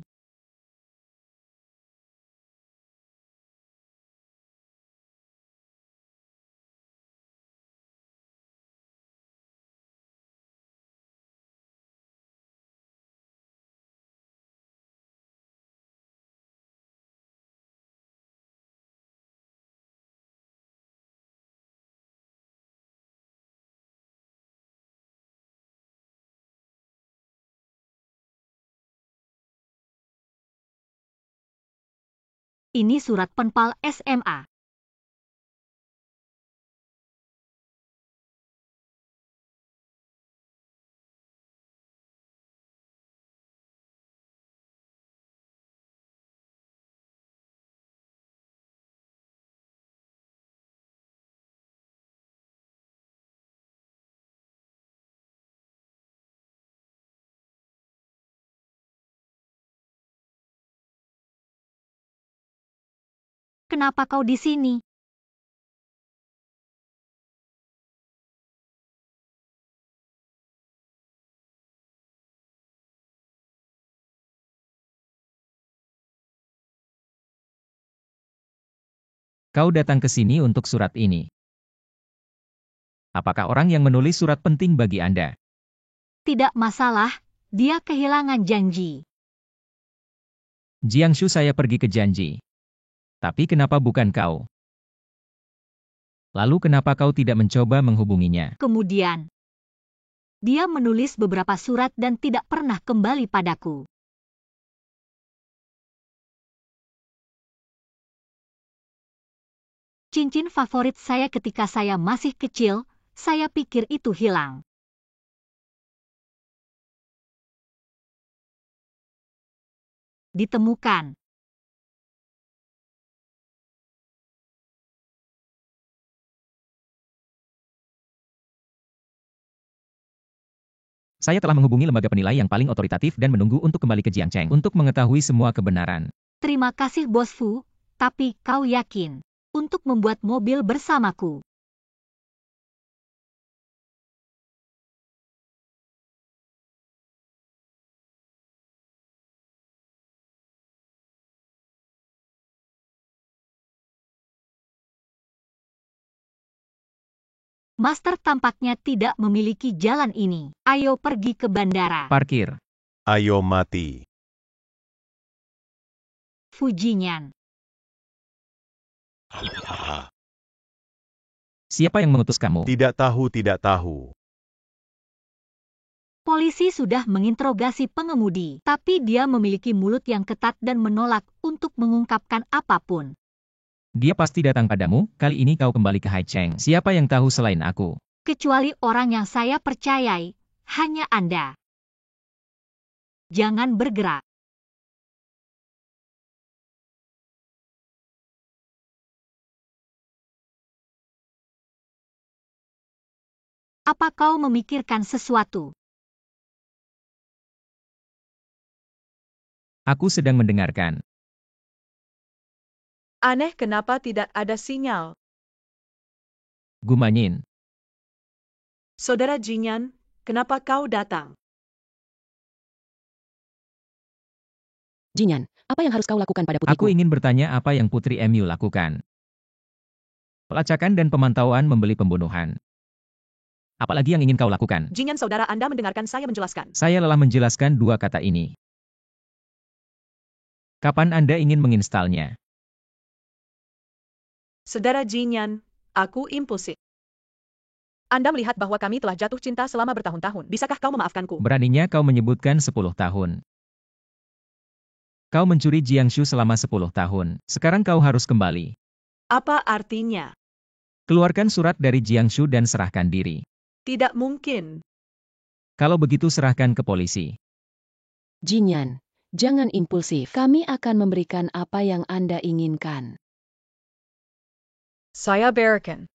Ini surat penpal SMA. Kenapa kau di sini? Kau datang ke sini untuk surat ini. Apakah orang yang menulis surat penting bagi Anda? Tidak masalah, dia kehilangan janji. Jiangshu, saya pergi ke janji. Tapi kenapa bukan kau? Lalu kenapa kau tidak mencoba menghubunginya? Kemudian, dia menulis beberapa surat dan tidak pernah kembali padaku. Cincin favorit saya ketika saya masih kecil, saya pikir itu hilang. ditemukan. Saya telah menghubungi lembaga penilai yang paling otoritatif dan menunggu untuk kembali ke Jiangcheng untuk mengetahui semua kebenaran. Terima kasih Bos Fu, tapi kau yakin untuk membuat mobil bersamaku? Master tampaknya tidak memiliki jalan ini. Ayo pergi ke bandara. Parkir. Ayo mati. Fujinyan. Siapa yang mengutus kamu? Tidak tahu, tidak tahu. Polisi sudah menginterogasi pengemudi, tapi dia memiliki mulut yang ketat dan menolak untuk mengungkapkan apapun. Dia pasti datang padamu, kali ini kau kembali ke Haicheng. Siapa yang tahu selain aku? Kecuali orang yang saya percayai, hanya Anda. Jangan bergerak. Apa kau memikirkan sesuatu? Aku sedang mendengarkan. Aneh kenapa tidak ada sinyal. Gumanyin. Saudara Jinyan, kenapa kau datang? Jinyan, apa yang harus kau lakukan pada putriku? Aku ingin bertanya apa yang Putri Mu lakukan. Pelacakan dan pemantauan membeli pembunuhan. Apalagi yang ingin kau lakukan? Jinyan saudara Anda mendengarkan saya menjelaskan. Saya lelah menjelaskan dua kata ini. Kapan Anda ingin menginstalnya? Saudara Jinyan, aku impulsif. Anda melihat bahwa kami telah jatuh cinta selama bertahun-tahun. Bisakah kau memaafkanku? Beraninya kau menyebutkan 10 tahun. Kau mencuri Jiangsu selama 10 tahun. Sekarang kau harus kembali. Apa artinya? Keluarkan surat dari Jiangsu dan serahkan diri. Tidak mungkin. Kalau begitu serahkan ke polisi. Jinyan, jangan impulsif. Kami akan memberikan apa yang Anda inginkan. Saya berikan.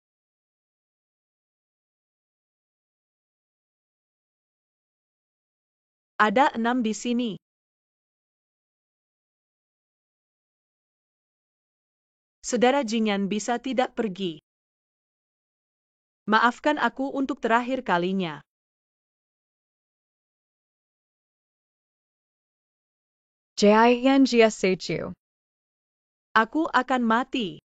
Ada 6 di sini. Saudara Jinyan bisa tidak pergi. Maafkan aku untuk terakhir kalinya. JINGSHU. Aku akan mati.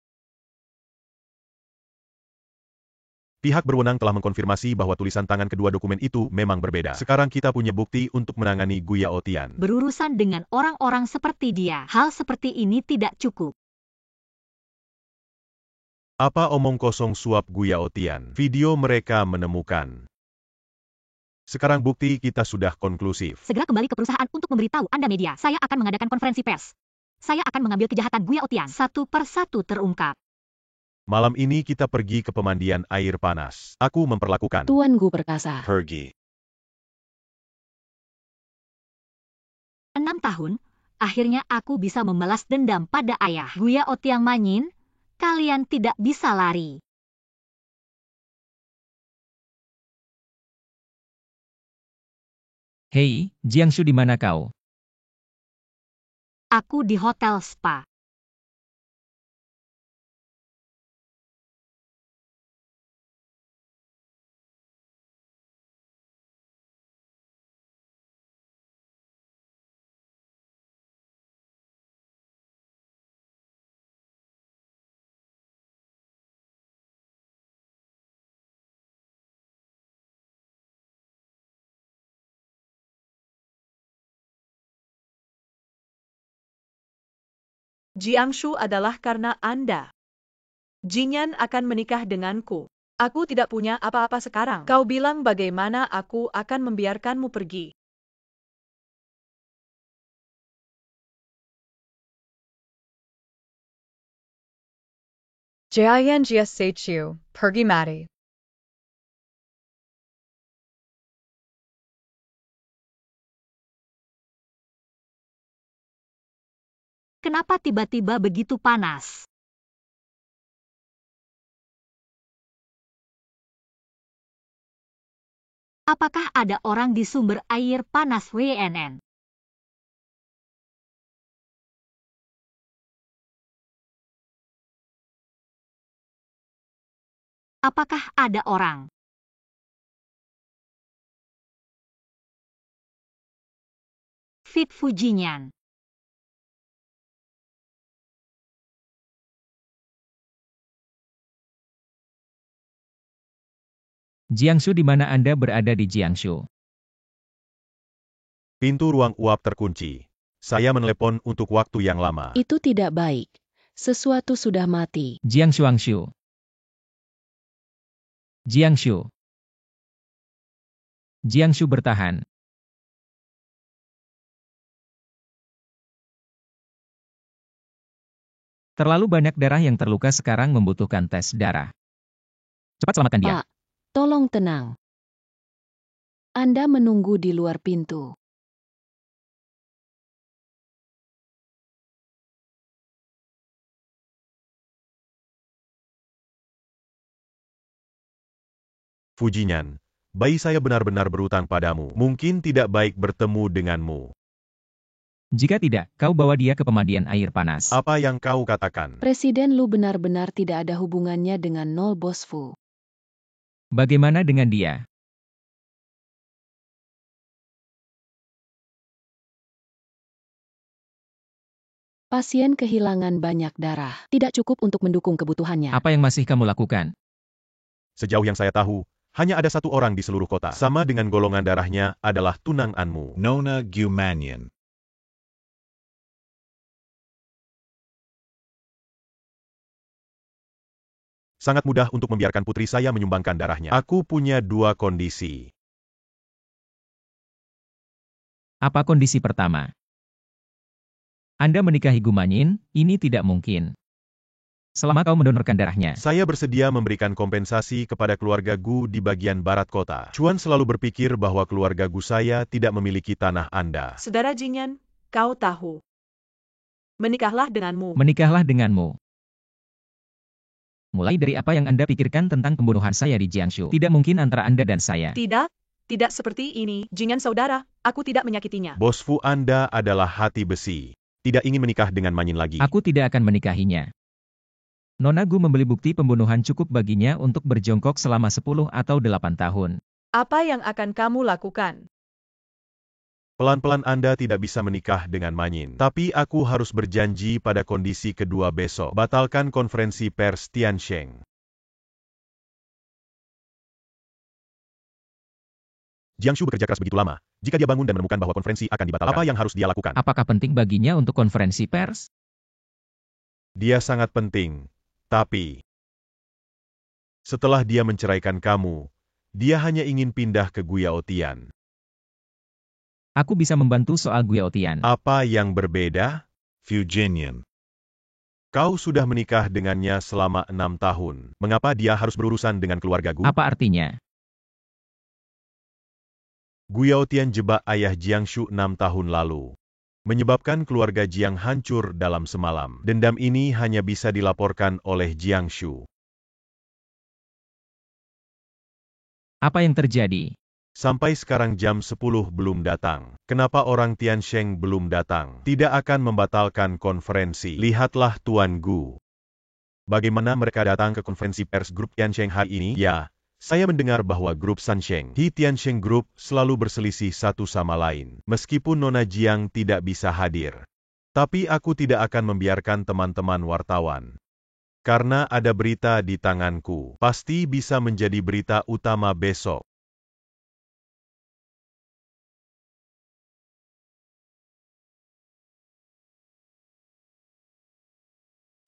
Pihak berwenang telah mengkonfirmasi bahwa tulisan tangan kedua dokumen itu memang berbeda. Sekarang kita punya bukti untuk menangani Gu Yaotian. Berurusan dengan orang-orang seperti dia, hal seperti ini tidak cukup. Apa omong kosong suap Gu Yaotian? Video mereka menemukan. Sekarang bukti kita sudah konklusif. Segera kembali ke perusahaan untuk memberitahu Anda media. Saya akan mengadakan konferensi pers. Saya akan mengambil kejahatan Gu Yaotian satu persatu terungkap. Malam ini kita pergi ke pemandian air panas. Aku memperlakukan Tuan Gu perkasa. pergi. 6 tahun, akhirnya aku bisa membalas dendam pada ayah. Gu Yaotian Manyin, kalian tidak bisa lari. Hei, Jiangsu di mana kau? Aku di hotel spa. Jiangsu adalah karena Anda. Jinyan akan menikah denganku. Aku tidak punya apa-apa sekarang. Kau bilang bagaimana aku akan membiarkanmu pergi. JINGSHU. Pergi mati. Kenapa tiba-tiba begitu panas? Apakah ada orang di sumber air panas WNN? Apakah ada orang? Fit Fujinyan. Jiangsu, di mana Anda berada di Jiangsu? Pintu ruang uap terkunci. Saya menelepon untuk waktu yang lama. Itu tidak baik. Sesuatu sudah mati. Jiangsu. Jiangsu. Jiangsu, bertahan. Terlalu banyak darah yang terluka sekarang membutuhkan tes darah. Cepat selamatkan dia. Pak, tolong tenang. Anda menunggu di luar pintu. Fujinyan, bayi saya benar-benar berutang padamu. Mungkin tidak baik bertemu denganmu. Jika tidak, kau bawa dia ke pemandian air panas. Apa yang kau katakan? Presiden Lu benar-benar tidak ada hubungannya dengan Nol Bos Fu. Bagaimana dengan dia? Pasien kehilangan banyak darah. Tidak cukup untuk mendukung kebutuhannya. Apa yang masih kamu lakukan? Sejauh yang saya tahu, hanya ada satu orang di seluruh kota. Sama dengan golongan darahnya adalah tunanganmu. Nona Gumanyan. Sangat mudah untuk membiarkan putri saya menyumbangkan darahnya. Aku punya dua kondisi. Apa kondisi pertama? Anda menikahi Gumanyin, ini tidak mungkin. Selama kau mendonorkan darahnya. Saya bersedia memberikan kompensasi kepada keluarga Gu di bagian barat kota. Chuan selalu berpikir bahwa keluarga Gu saya tidak memiliki tanah Anda. Saudara Jinyan, kau tahu. Menikahlah denganmu. Menikahlah denganmu. Mulai dari apa yang Anda pikirkan tentang pembunuhan saya di Jiangsu? Tidak mungkin antara Anda dan saya. Tidak seperti ini. Jinyan saudara, aku tidak menyakitinya. Bos Fu Anda adalah hati besi. Tidak ingin menikah dengan Manyin lagi. Aku tidak akan menikahinya. Nona Gu membeli bukti pembunuhan cukup baginya untuk berjongkok selama 10 atau 8 tahun. Apa yang akan kamu lakukan? Pelan-pelan Anda tidak bisa menikah dengan Manyin. Tapi aku harus berjanji pada kondisi kedua besok. Batalkan konferensi pers Tiansheng. Jiangsu bekerja keras begitu lama. Jika dia bangun dan menemukan bahwa konferensi akan dibatalkan, apa yang harus dia lakukan? Apakah penting baginya untuk konferensi pers? Dia sangat penting. Tapi, setelah dia menceraikan kamu, dia hanya ingin pindah ke Guyaotian. Aku bisa membantu soal Guyaotian. Apa yang berbeda? Fujinyan. Kau sudah menikah dengannya selama 6 tahun. Mengapa dia harus berurusan dengan keluarga Gu? Apa artinya? Guyaotian jebak ayah Jiangsu 6 tahun lalu. Menyebabkan keluarga Jiang hancur dalam semalam. Dendam ini hanya bisa dilaporkan oleh Jiangsu. Apa yang terjadi? Sampai sekarang jam 10 belum datang. Kenapa orang Tiansheng belum datang? Tidak akan membatalkan konferensi. Lihatlah Tuan Gu. Bagaimana mereka datang ke konferensi pers grup Tiansheng hari ini? Ya, saya mendengar bahwa grup Sansheng, Hi Tiansheng Group, selalu berselisih satu sama lain. Meskipun Nona Jiang tidak bisa hadir. Tapi aku tidak akan membiarkan teman-teman wartawan. Karena ada berita di tanganku. Pasti bisa menjadi berita utama besok.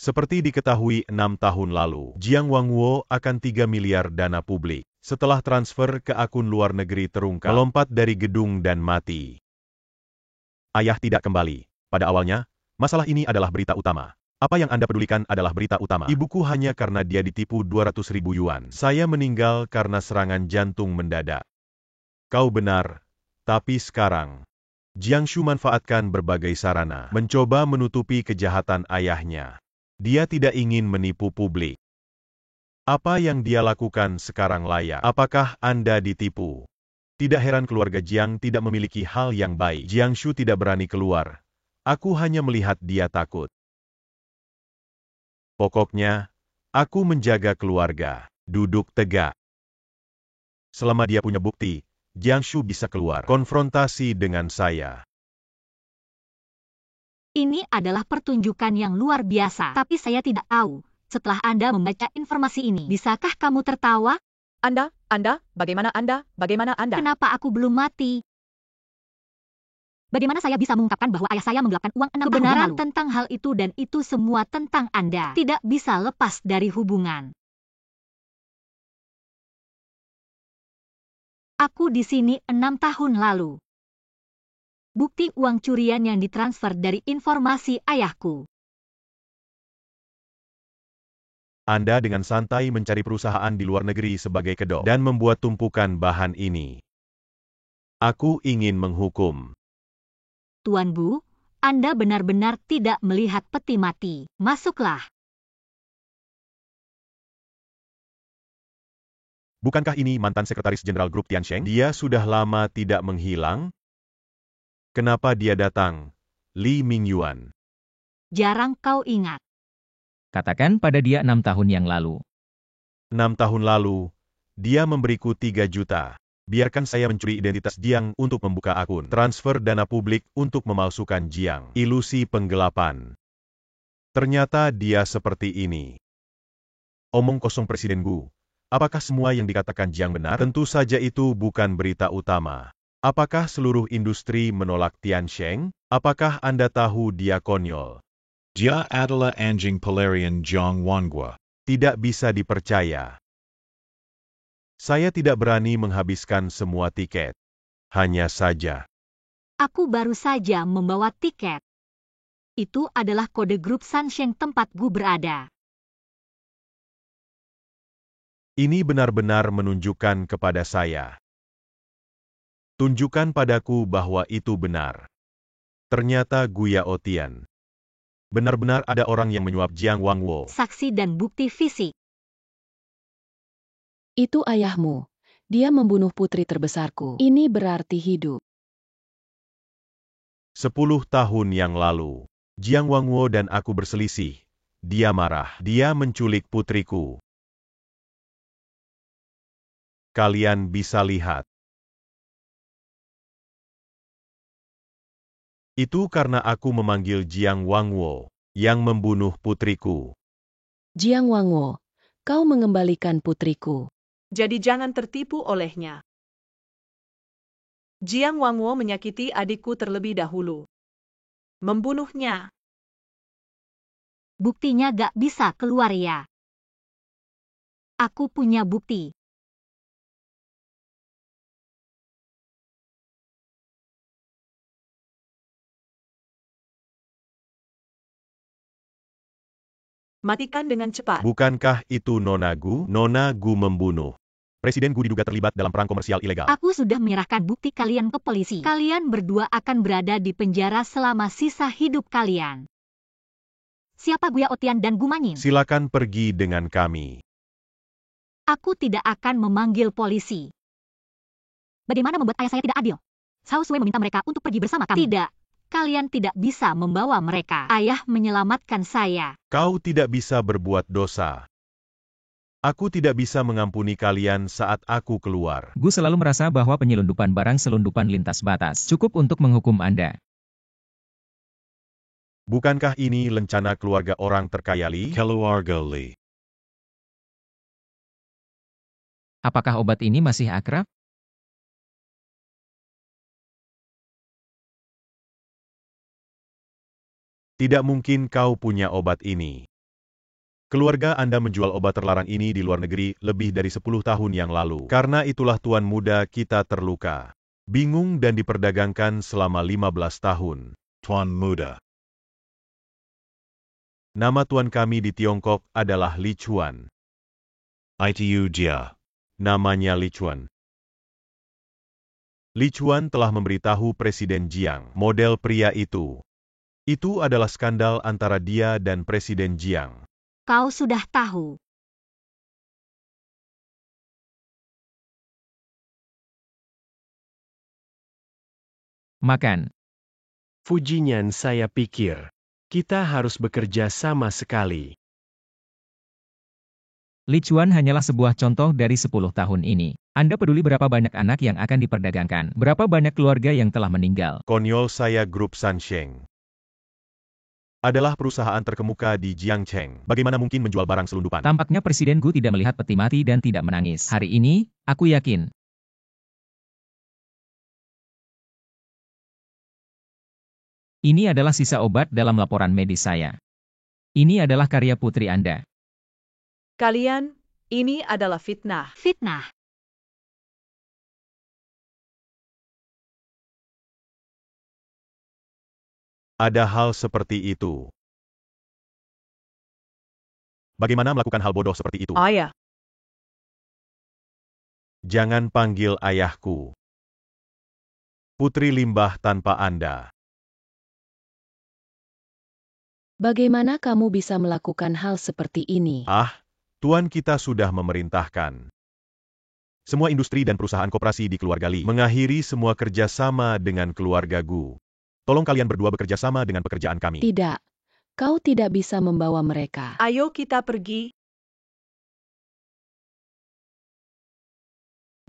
Seperti diketahui 6 tahun lalu, Jiang Wangwo akan 3 miliar dana publik. Setelah transfer ke akun luar negeri terungkap, melompat dari gedung dan mati. Ayah tidak kembali. Pada awalnya, masalah ini adalah berita utama. Apa yang Anda pedulikan adalah berita utama. Ibuku hanya karena dia ditipu 200.000 yuan. Saya meninggal karena serangan jantung mendadak. Kau benar, tapi sekarang Jiangshu manfaatkan berbagai sarana, mencoba menutupi kejahatan ayahnya. Dia tidak ingin menipu publik. Apa yang dia lakukan sekarang layak? Apakah Anda ditipu? Tidak heran keluarga Jiang tidak memiliki hal yang baik. Jiangshu tidak berani keluar. Aku hanya melihat dia takut. Pokoknya, aku menjaga keluarga. Duduk tegak. Selama dia punya bukti, Jiangshu bisa keluar konfrontasi dengan saya. Ini adalah pertunjukan yang luar biasa, tapi saya tidak tahu. Setelah Anda membaca informasi ini, bisakah kamu tertawa? Anda, bagaimana Anda? Kenapa aku belum mati? Bagaimana saya bisa mengungkapkan bahwa ayah saya menggelapkan uang 6 tahun yang lalu? Kebenaran tentang hal itu dan itu semua tentang Anda. Tidak bisa lepas dari hubungan. Aku di sini 6 tahun lalu. Bukti uang curian yang ditransfer dari informasi ayahku. Anda dengan santai mencari perusahaan di luar negeri sebagai kedok dan membuat tumpukan bahan ini. Aku ingin menghukum. Tuan Bu, Anda benar-benar tidak melihat peti mati. Masuklah. Bukankah ini mantan sekretaris jenderal grup Tiansheng? Dia sudah lama tidak menghilang? Kenapa dia datang? Li Mingyuan. Jarang kau ingat. Katakan pada dia 6 tahun yang lalu. 6 tahun lalu, dia memberiku 3 juta. Biarkan saya mencuri identitas Jiang untuk membuka akun. Transfer dana publik untuk memalsukan Jiang. Ilusi penggelapan. Ternyata dia seperti ini. Omong kosong Presiden Gu. Apakah semua yang dikatakan Jiang benar? Tentu saja itu bukan berita utama. Apakah seluruh industri menolak Tiansheng? Apakah Anda tahu dia konyol? Dia adalah anjing pelarian Jiang Wangua. Tidak bisa dipercaya. Saya tidak berani menghabiskan semua tiket. Hanya saja. Aku baru saja membawa tiket. Itu adalah kode grup Sansheng tempat Gu berada. Ini benar-benar menunjukkan kepada saya. Tunjukkan padaku bahwa itu benar. Ternyata Gu Yaotian. Benar-benar ada orang yang menyuap Jiang Wangwo. Saksi dan bukti fisik. Itu ayahmu. Dia membunuh putri terbesarku. Ini berarti hidup. 10 tahun yang lalu, Jiang Wangwo dan aku berselisih. Dia marah. Dia menculik putriku. Kalian bisa lihat. Itu karena aku memanggil Jiang Wangwo, yang membunuh putriku. Jiang Wangwo, kau mengembalikan putriku. Jadi jangan tertipu olehnya. Jiang Wangwo menyakiti adikku terlebih dahulu. Membunuhnya. Buktinya gak bisa keluar ya. Aku punya bukti. Matikan dengan cepat. Bukankah itu Nona Gu? Nona Gu membunuh. Presiden Gu diduga terlibat dalam perang komersial ilegal. Aku sudah menyerahkan bukti kalian ke polisi. Kalian berdua akan berada di penjara selama sisa hidup kalian. Siapa Gu Yaotian dan Gu Manyin? Silakan pergi dengan kami. Aku tidak akan memanggil polisi. Bagaimana membuat ayah saya tidak adil? Cao Sui meminta mereka untuk pergi bersama kami. Tidak. Kalian tidak bisa membawa mereka. Ayah menyelamatkan saya. Kau tidak bisa berbuat dosa. Aku tidak bisa mengampuni kalian saat aku keluar. Gu selalu merasa bahwa penyelundupan barang selundupan lintas batas cukup untuk menghukum Anda. Bukankah ini lencana keluarga orang terkaya Li? Keluarga Li. Apakah obat ini masih akrab? Tidak mungkin kau punya obat ini. Keluarga Anda menjual obat terlarang ini di luar negeri lebih dari 10 tahun yang lalu. Karena itulah tuan muda kita terluka. Bingung dan diperdagangkan selama 15 tahun. Tuan muda. Nama tuan kami di Tiongkok adalah Li Chuan. Itu dia. Namanya Li Chuan. Li Chuan telah memberitahu Presiden Jiang, model pria itu. Itu adalah skandal antara dia dan Presiden Jiang. Kau sudah tahu. Makan. Fujinyan, saya pikir kita harus bekerja sama sekali. Li Chuan hanyalah sebuah contoh dari 10 tahun ini. Anda peduli berapa banyak anak yang akan diperdagangkan? Berapa banyak keluarga yang telah meninggal? Konyol, saya grup Sansheng adalah perusahaan terkemuka di Jiangcheng. Bagaimana mungkin menjual barang selundupan? Tampaknya Presiden Gu tidak melihat peti mati dan tidak menangis. Hari ini, aku yakin. Ini adalah sisa obat dalam laporan medis saya. Ini adalah karya putri Anda. Kalian, ini adalah fitnah. Fitnah. Ada hal seperti itu. Bagaimana melakukan hal bodoh seperti itu? Ayah. Jangan panggil ayahku. Putri limbah tanpa Anda. Bagaimana kamu bisa melakukan hal seperti ini? Tuan kita sudah memerintahkan semua industri dan perusahaan koperasi di keluarga Li mengakhiri semua kerjasama dengan keluarga Gu. Tolong kalian berdua bekerja sama dengan pekerjaan kami. Tidak. Kau tidak bisa membawa mereka. Ayo kita pergi.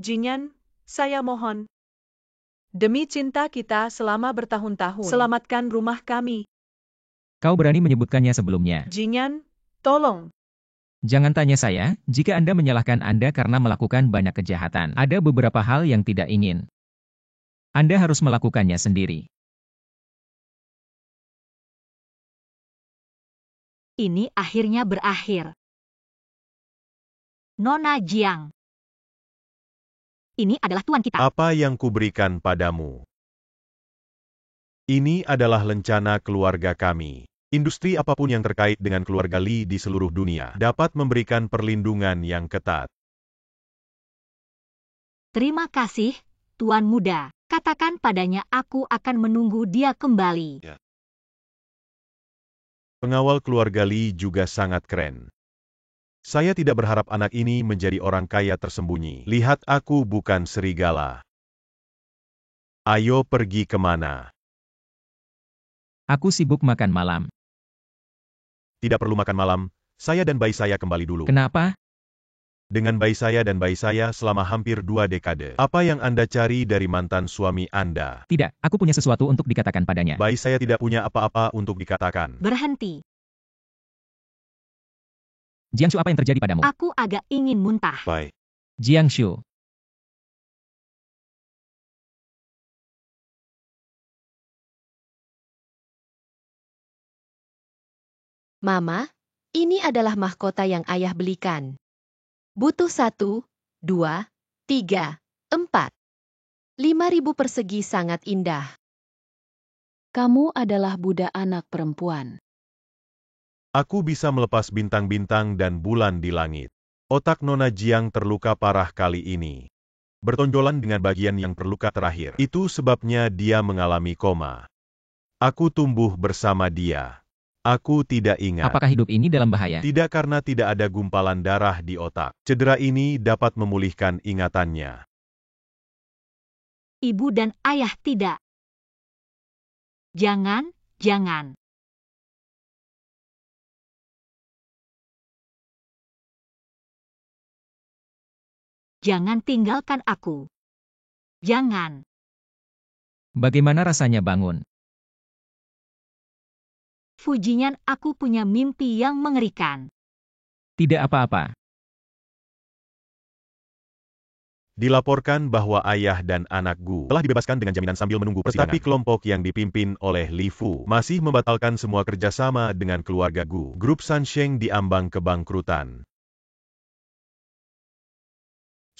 Jinyan, saya mohon. Demi cinta kita selama bertahun-tahun, selamatkan rumah kami. Kau berani menyebutkannya sebelumnya. Jinyan, tolong. Jangan tanya saya, jika Anda menyalahkan Anda karena melakukan banyak kejahatan. Ada beberapa hal yang tidak ingin. Anda harus melakukannya sendiri. Ini akhirnya berakhir. Nona Jiang. Ini adalah tuan kita. Apa yang kuberikan padamu? Ini adalah lencana keluarga kami. Industri apapun yang terkait dengan keluarga Li di seluruh dunia dapat memberikan perlindungan yang ketat. Terima kasih, Tuan Muda. Katakan padanya aku akan menunggu dia kembali. Pengawal keluarga Li juga sangat keren. Saya tidak berharap anak ini menjadi orang kaya tersembunyi. Lihat, aku bukan serigala. Ayo pergi kemana? Aku sibuk makan malam. Tidak perlu makan malam, saya dan bayi saya kembali dulu. Kenapa? Dengan bayi saya dan bayi saya selama hampir 2 dekade. Apa yang Anda cari dari mantan suami Anda? Tidak, aku punya sesuatu untuk dikatakan padanya. Bayi saya tidak punya apa-apa untuk dikatakan. Berhenti. Jiangshu, apa yang terjadi padamu? Aku agak ingin muntah. Baik. Jiangshu. Mama, ini adalah mahkota yang ayah belikan. Butuh 1, 2, 3, 4. 5.000 persegi sangat indah. Kamu adalah budak anak perempuan. Aku bisa melepas bintang-bintang dan bulan di langit. Otak Nona Jiang terluka parah kali ini. Bertonjolan dengan bagian yang terluka terakhir. Itu sebabnya dia mengalami koma. Aku tumbuh bersama dia. Aku tidak ingat. Apakah hidup ini dalam bahaya? Tidak, karena tidak ada gumpalan darah di otak. Cedera ini dapat memulihkan ingatannya. Ibu dan ayah tidak. Jangan, jangan. Jangan tinggalkan aku. Jangan. Bagaimana rasanya bangun? Fujinyan, aku punya mimpi yang mengerikan. Tidak apa-apa. Dilaporkan bahwa ayah dan anak Gu telah dibebaskan dengan jaminan sambil menunggu persidangan. Tapi kelompok yang dipimpin oleh Li Fu masih membatalkan semua kerjasama dengan keluarga Gu. Grup Sansheng diambang kebangkrutan.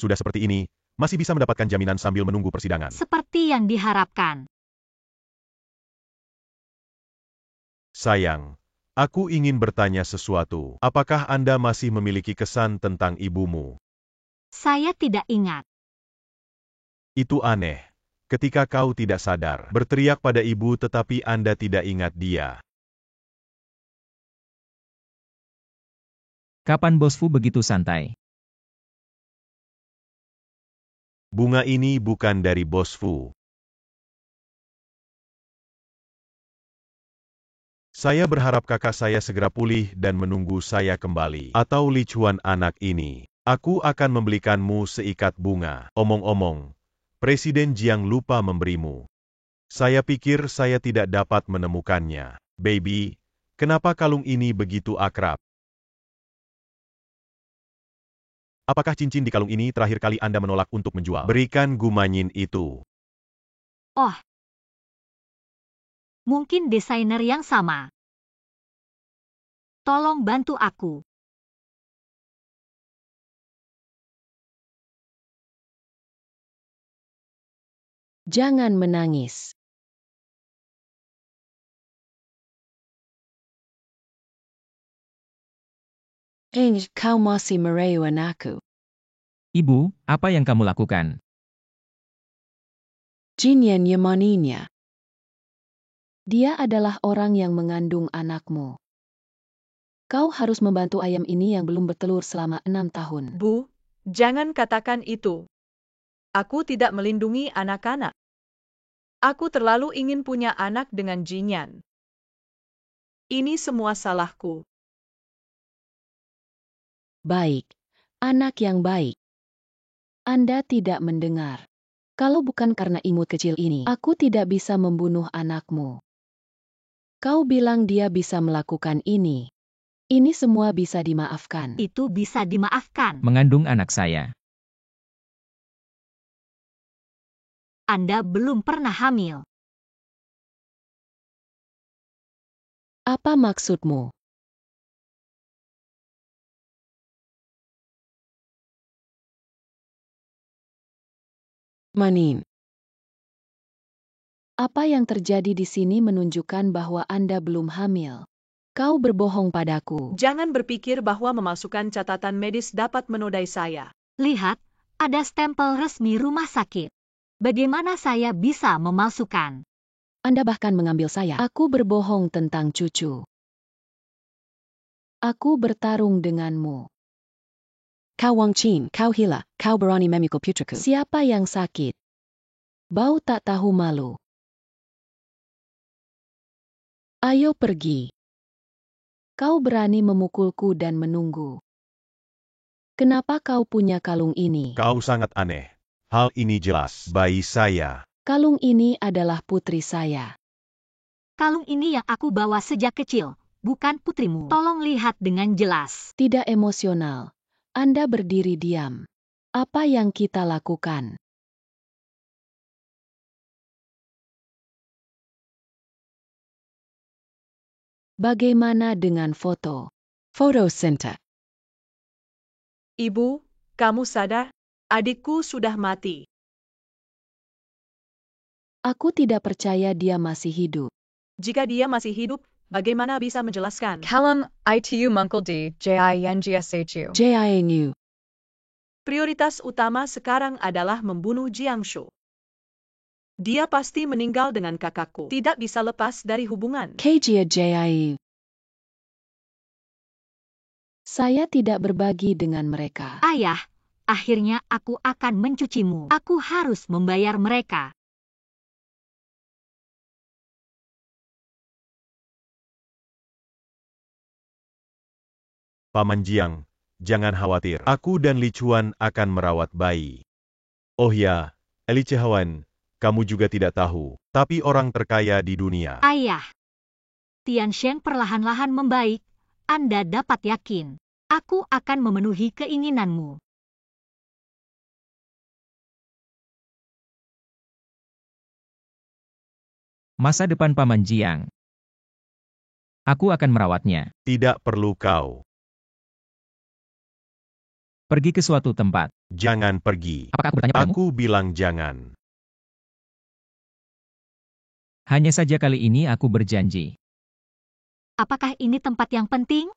Sudah seperti ini, masih bisa mendapatkan jaminan sambil menunggu persidangan. Seperti yang diharapkan. Sayang, aku ingin bertanya sesuatu. Apakah Anda masih memiliki kesan tentang ibumu? Saya tidak ingat. Itu aneh. ketika kau tidak sadar, berteriak pada ibu tetapi Anda tidak ingat dia. Kapan Bos Fu begitu santai? Bunga ini bukan dari Bos Fu. Saya berharap kakak saya segera pulih dan menunggu saya kembali. Atau Li Chuan anak ini. Aku akan membelikanmu seikat bunga. Omong-omong, Presiden Jiang lupa memberimu. Saya pikir saya tidak dapat menemukannya. Baby, kenapa kalung ini begitu akrab? Apakah cincin di kalung ini terakhir kali Anda menolak untuk menjual? Berikan Gumanyin itu. Oh. Mungkin desainer yang sama. Tolong bantu aku. Jangan menangis. Kau masih merayu anakku. Ibu, apa yang kamu lakukan? Jinyan Yamaninya. Dia adalah orang yang mengandung anakmu. Kau harus membantu ayam ini yang belum bertelur selama 6 tahun. Bu, jangan katakan itu. Aku tidak melindungi anak-anak. Aku terlalu ingin punya anak dengan Jinyan. Ini semua salahku. Baik, anak yang baik. Anda tidak mendengar. Kalau bukan karena imut kecil ini, aku tidak bisa membunuh anakmu. Kau bilang dia bisa melakukan ini. Ini semua bisa dimaafkan. Itu bisa dimaafkan. Mengandung anak saya. Anda belum pernah hamil. Apa maksudmu? Manin. Apa yang terjadi di sini menunjukkan bahwa Anda belum hamil. Kau berbohong padaku. Jangan berpikir bahwa memasukkan catatan medis dapat menodai saya. Lihat, ada stempel resmi rumah sakit. Bagaimana saya bisa memalsukan? Anda bahkan mengambil saya. Aku berbohong tentang cucu. Aku bertarung denganmu. Kau Wang Qin, kau hila, kau berani memikul putraku. Siapa yang sakit? Bau tak tahu malu. Ayo pergi. Kau berani memukulku dan menunggu. Kenapa kau punya kalung ini? Kau sangat aneh. Hal ini jelas bayi saya. Kalung ini adalah putri saya. Kalung ini yang aku bawa sejak kecil, bukan putrimu. Tolong lihat dengan jelas. Tidak emosional. Anda berdiri diam. Apa yang kita lakukan? Bagaimana dengan foto? Photo center. Ibu, kamu sadar? Adikku sudah mati. Aku tidak percaya dia masih hidup. Jika dia masih hidup, bagaimana bisa menjelaskan? Kalam, itu Munkle D, JINGSHU. JINU. Prioritas utama sekarang adalah membunuh Jiangshu. Dia pasti meninggal dengan kakakku. Tidak bisa lepas dari hubungan. KJIA JIU. Saya tidak berbagi dengan mereka. Ayah, akhirnya aku akan mencucimu. Aku harus membayar mereka. Paman Jiang, jangan khawatir. Aku dan Li Chuan akan merawat bayi. Oh ya, Li Chehawan, kamu juga tidak tahu, tapi orang terkaya di dunia. Ayah, Tiansheng perlahan-lahan membaik. Anda dapat yakin. Aku akan memenuhi keinginanmu. Masa depan Paman Jiang. Aku akan merawatnya. Tidak perlu kau. Pergi ke suatu tempat. Jangan pergi. Apakah aku bertanya padamu? Aku bilang jangan. Hanya saja kali ini aku berjanji. Apakah ini tempat yang penting?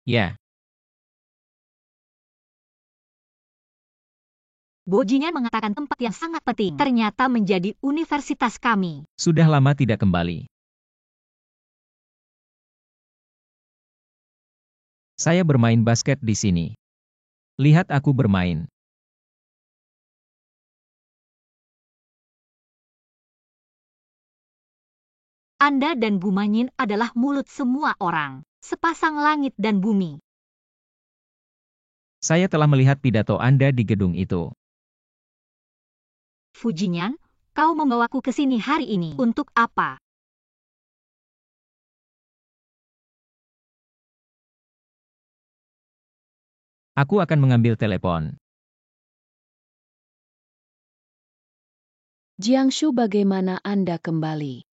Ya. Bojingan mengatakan tempat yang sangat penting ternyata menjadi universitas kami. Sudah lama tidak kembali. Saya bermain basket di sini. Lihat aku bermain. Anda dan Gumanyin adalah mulut semua orang, sepasang langit dan bumi. Saya telah melihat pidato Anda di gedung itu. Fujinyan, kau membawaku ke sini hari ini untuk apa? Aku akan mengambil telepon. Jiangshu, bagaimana Anda kembali?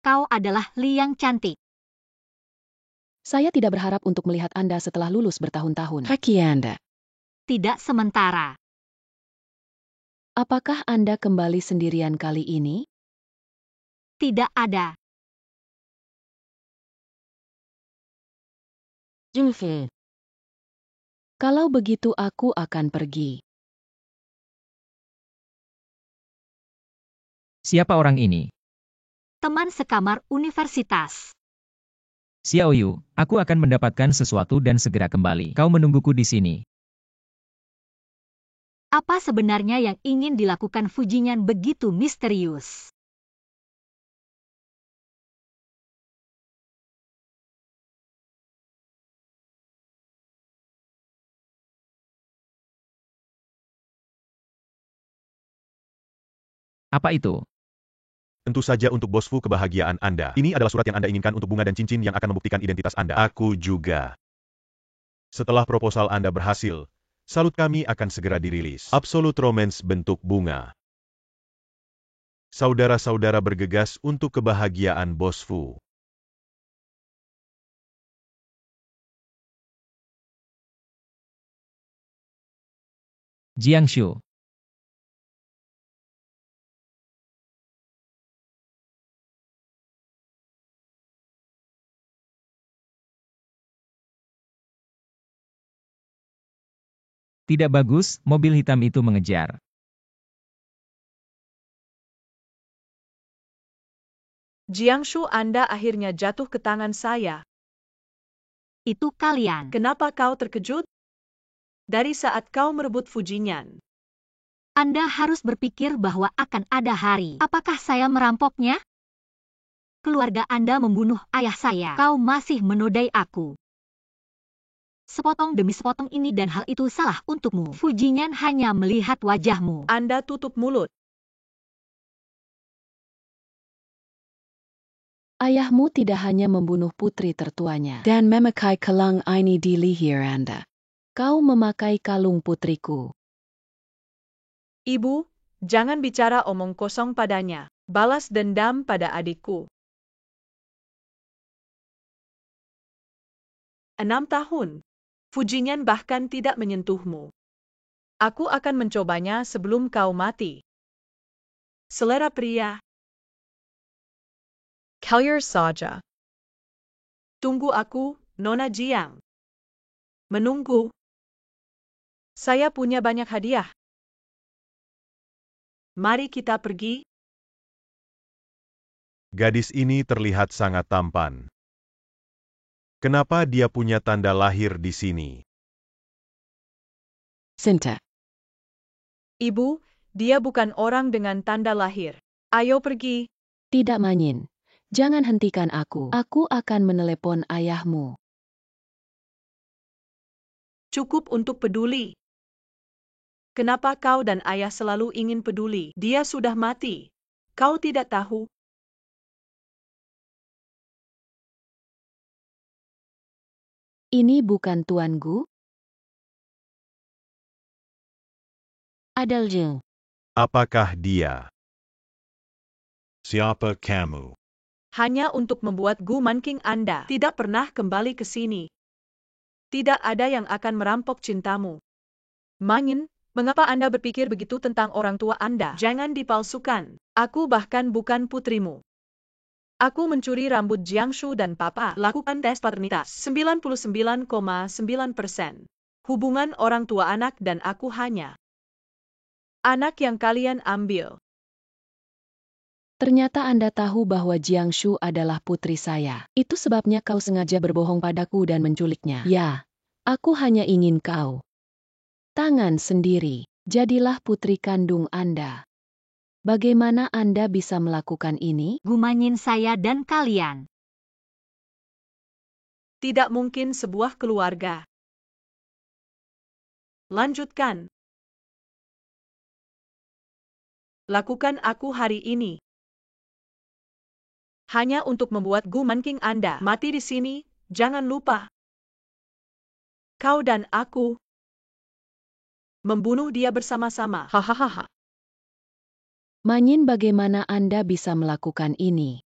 Kau adalah Liang cantik. Saya tidak berharap untuk melihat Anda setelah lulus bertahun-tahun. Kaki Anda. Tidak sementara. Apakah Anda kembali sendirian kali ini? Tidak ada. Jungfe. Kalau begitu aku akan pergi. Siapa orang ini? Teman sekamar universitas. Xiao Yu, aku akan mendapatkan sesuatu dan segera kembali. Kau menungguku di sini. Apa sebenarnya yang ingin dilakukan Fujinyan begitu misterius? Apa itu? Tentu saja untuk Bos Fu kebahagiaan Anda. Ini adalah surat yang Anda inginkan untuk bunga dan cincin yang akan membuktikan identitas Anda. Aku juga. Setelah proposal Anda berhasil, salut kami akan segera dirilis. Absolute Romance bentuk bunga. Saudara-saudara bergegas untuk kebahagiaan Bos Fu. Jiangshu. Tidak bagus, mobil hitam itu mengejar. Jiangshu, Anda akhirnya jatuh ke tangan saya. Itu kalian. Kenapa kau terkejut? Dari saat kau merebut Fujinyan. Anda harus berpikir bahwa akan ada hari. Apakah saya merampoknya? Keluarga Anda membunuh ayah saya. Kau masih menodai aku. Sepotong demi sepotong ini dan hal itu salah untukmu. Fujinyan hanya melihat wajahmu. Anda tutup mulut. Ayahmu tidak hanya membunuh putri tertuanya dan memakai kelang ini di leher Anda. Kau memakai kalung putriku. Ibu, jangan bicara omong kosong padanya. Balas dendam pada adikku. 6 tahun. Fujinyan bahkan tidak menyentuhmu. Aku akan mencobanya sebelum kau mati. Selera pria. Kalyer saja. Tunggu aku, Nona Jiang. Menunggu. Saya punya banyak hadiah. Mari kita pergi. Gadis ini terlihat sangat tampan. Kenapa dia punya tanda lahir di sini? Sinta. Ibu, dia bukan orang dengan tanda lahir. Ayo pergi. Tidak, Manyin. Jangan hentikan aku. Aku akan menelepon ayahmu. Cukup untuk peduli. Kenapa kau dan ayah selalu ingin peduli? Dia sudah mati. Kau tidak tahu. Ini bukan Tuan Gu? Adalje. Apakah dia? Siapa kamu? Hanya untuk membuat Gu Manking Anda tidak pernah kembali ke sini. Tidak ada yang akan merampok cintamu. Manyin, mengapa Anda berpikir begitu tentang orang tua Anda? Jangan dipalsukan. Aku bahkan bukan putrimu. Aku mencuri rambut Jiangshu dan Papa. Lakukan tes paternitas. 99,9%. Hubungan orang tua anak dan aku hanya anak yang kalian ambil. Ternyata Anda tahu bahwa Jiangshu adalah putri saya. Itu sebabnya kau sengaja berbohong padaku dan menculiknya. Ya, aku hanya ingin kau tangan sendiri. Jadilah putri kandung Anda. Bagaimana Anda bisa melakukan ini? Gumanyin saya dan kalian. Tidak mungkin sebuah keluarga. Lanjutkan. Lakukan aku hari ini. Hanya untuk membuat Gumanking Anda mati di sini, jangan lupa. Kau dan aku membunuh dia bersama-sama. Hahaha. Manyin, bagaimana Anda bisa melakukan ini?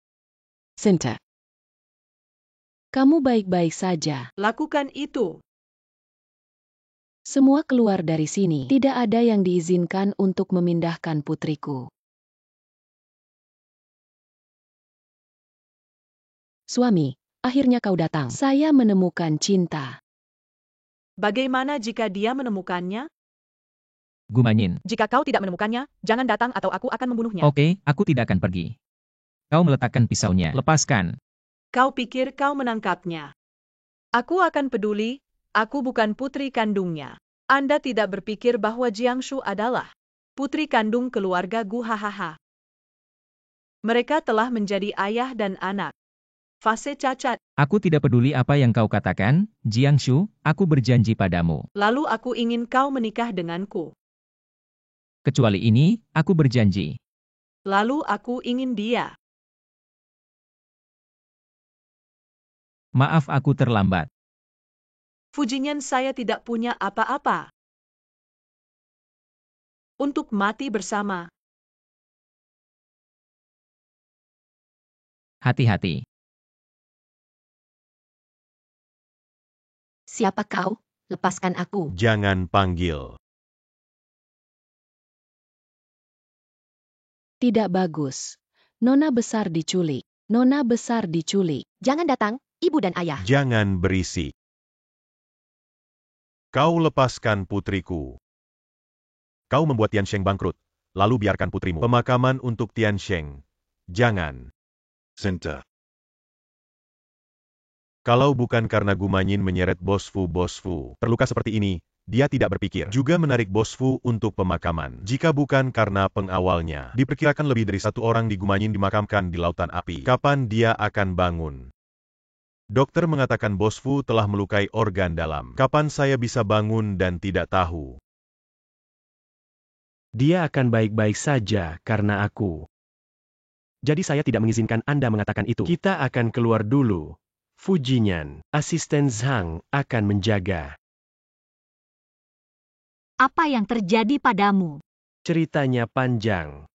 Sinta. Kamu baik-baik saja. Lakukan itu. Semua keluar dari sini. Tidak ada yang diizinkan untuk memindahkan putriku. Suami, akhirnya kau datang. Saya menemukan cinta. Bagaimana jika dia menemukannya? Gumanyin. Jika kau tidak menemukannya, jangan datang atau aku akan membunuhnya. Oke, aku tidak akan pergi. Kau meletakkan pisaunya. Lepaskan. Kau pikir kau menangkapnya? Aku akan peduli. Aku bukan putri kandungnya. Anda tidak berpikir bahwa Jiangshu adalah putri kandung keluarga Gu. Hahaha. Mereka telah menjadi ayah dan anak. Fase cacat. Aku tidak peduli apa yang kau katakan, Jiangshu, aku berjanji padamu. Lalu aku ingin kau menikah denganku. Kecuali ini, aku berjanji. Lalu aku ingin dia. Maaf aku terlambat. Fujinyan, saya tidak punya apa-apa untuk mati bersama. Hati-hati. Siapa kau? Lepaskan aku. Jangan panggil. Tidak bagus. Nona besar diculik. Nona besar diculik. Jangan datang, ibu dan ayah. Jangan berisik. Kau lepaskan putriku. Kau membuat Tiansheng bangkrut, lalu biarkan putrimu. Pemakaman untuk Tiansheng. Jangan. Sinta. Kalau bukan karena Gumanyin menyeret Bos Fu terluka seperti ini, dia tidak berpikir juga menarik Bos Fu untuk pemakaman. Jika bukan karena pengawalnya, diperkirakan lebih dari satu orang di Gumanyin dimakamkan di lautan api. Kapan dia akan bangun? Dokter mengatakan Bos Fu telah melukai organ dalam. Kapan saya bisa bangun dan tidak tahu? Dia akan baik-baik saja karena aku. Jadi saya tidak mengizinkan Anda mengatakan itu. Kita akan keluar dulu. Fujinyan, asisten Zhang, akan menjaga. Apa yang terjadi padamu? Ceritanya panjang.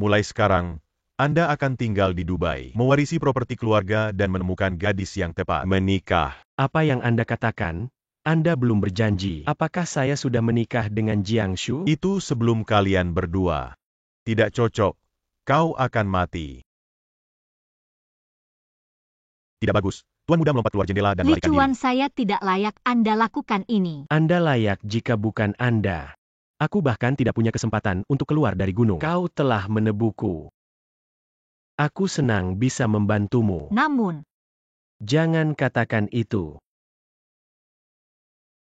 Mulai sekarang, Anda akan tinggal di Dubai, mewarisi properti keluarga dan menemukan gadis yang tepat. Menikah. Apa yang Anda katakan? Anda belum berjanji. Apakah saya sudah menikah dengan Jiangshu? Itu sebelum kalian berdua. Tidak cocok. Kau akan mati. Tidak bagus. Tuan muda melompat keluar jendela dan melarikan Licuan, diri. saya tidak layak Anda lakukan ini. Anda layak jika bukan Anda. Aku bahkan tidak punya kesempatan untuk keluar dari gunung. Kau telah menebuku. Aku senang bisa membantumu. Namun, Jangan katakan itu.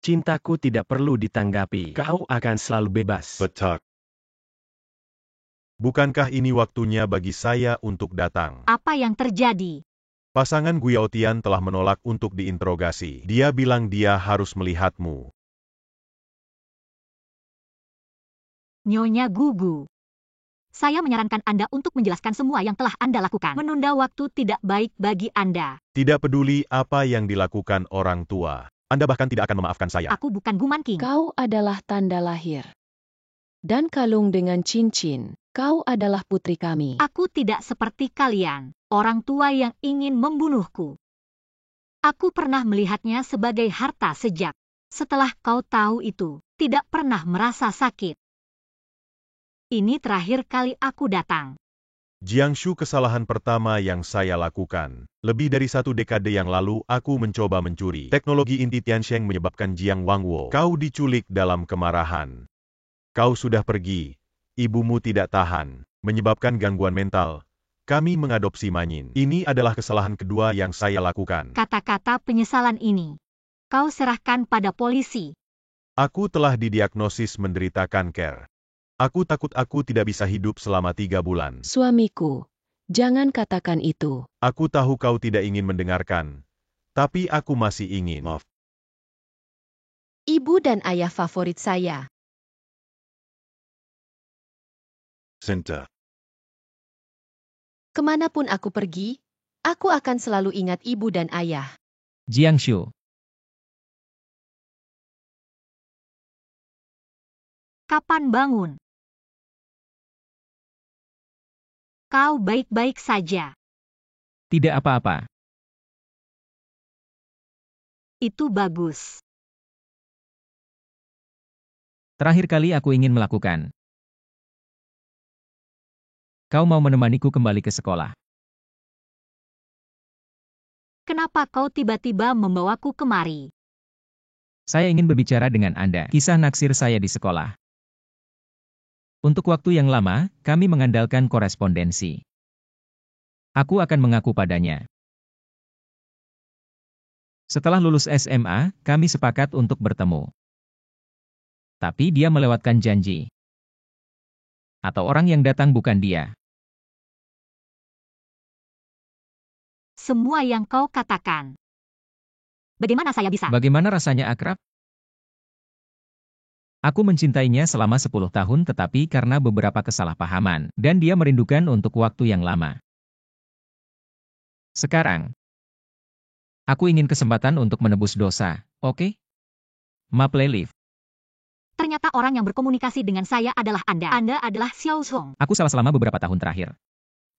Cintaku tidak perlu ditanggapi. Kau akan selalu bebas. Batak. Bukankah ini waktunya bagi saya untuk datang? apa yang terjadi? Pasangan Guyaotian telah menolak untuk diinterogasi. Dia bilang dia harus melihatmu. Nyonya Gugu. Saya menyarankan Anda untuk menjelaskan semua yang telah Anda lakukan. Menunda waktu tidak baik bagi Anda. Tidak peduli apa yang dilakukan orang tua. Anda bahkan tidak akan memaafkan saya. Aku bukan Gumanking. Kau adalah tanda lahir. Dan kalung dengan cincin. Kau adalah putri kami. Aku tidak seperti kalian, orang tua yang ingin membunuhku. Aku pernah melihatnya sebagai harta sejak. Setelah kau tahu itu, tidak pernah merasa sakit. Ini terakhir kali aku datang. Jiangshu, kesalahan pertama yang saya lakukan. Lebih dari 1 dekade yang lalu, aku mencoba mencuri. Teknologi inti Tiansheng menyebabkan Jiang Wangwo. Kau diculik dalam kemarahan. Kau sudah pergi. Ibumu tidak tahan. Menyebabkan gangguan mental. Kami mengadopsi Manyin. Ini adalah kesalahan kedua yang saya lakukan. Kata-kata penyesalan ini kau serahkan pada polisi. Aku telah didiagnosis menderita kanker. Aku takut aku tidak bisa hidup selama 3 bulan. Suamiku, jangan katakan itu. Aku tahu kau tidak ingin mendengarkan, tapi aku masih ingin. Maaf. Ibu dan ayah favorit saya. Sinta. Kemanapun aku pergi, aku akan selalu ingat ibu dan ayah. Jiangshu. Kapan bangun? Kau baik-baik saja. Tidak apa-apa. Itu bagus. Terakhir kali aku ingin melakukan. Kau mau menemaniku kembali ke sekolah. Kenapa kau tiba-tiba membawaku kemari? Saya ingin berbicara dengan Anda. Kisah naksir saya di sekolah. Untuk waktu yang lama, kami mengandalkan korespondensi. Aku akan mengaku padanya. Setelah lulus SMA, kami sepakat untuk bertemu. Tapi dia melewatkan janji. Atau orang yang datang bukan dia. Semua yang kau katakan. Bagaimana saya bisa? Bagaimana rasanya akrab? Aku mencintainya selama 10 tahun tetapi karena beberapa kesalahpahaman, dan dia merindukan untuk waktu yang lama. Sekarang, aku ingin kesempatan untuk menebus dosa, oke? Maple Leaf. Ternyata orang yang berkomunikasi dengan saya adalah Anda. Anda adalah Xiao Zhong. Aku salah selama beberapa tahun terakhir.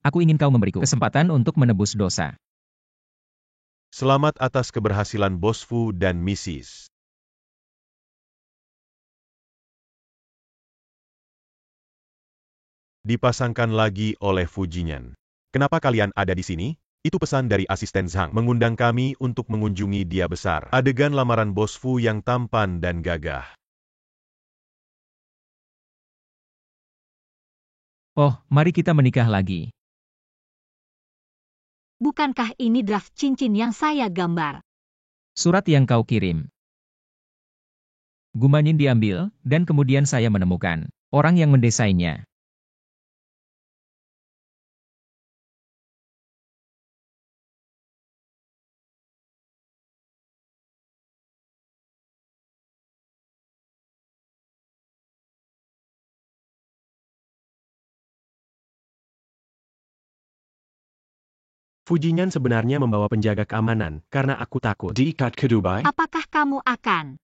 Aku ingin kau memberiku kesempatan untuk menebus dosa. Selamat atas keberhasilan Bos Fu dan Mrs. Dipasangkan lagi oleh Fujinyan. Kenapa kalian ada di sini? Itu pesan dari asisten Zhang mengundang kami untuk mengunjungi dia besar. Adegan lamaran Bos Fu yang tampan dan gagah. Oh, mari kita menikah lagi. Bukankah ini draft cincin yang saya gambar? Surat yang kau kirim. Gumanyin diambil, dan kemudian saya menemukan orang yang mendesainnya. Fujinyan sebenarnya membawa penjaga keamanan, karena aku takut diikat ke Dubai. Apakah kamu akan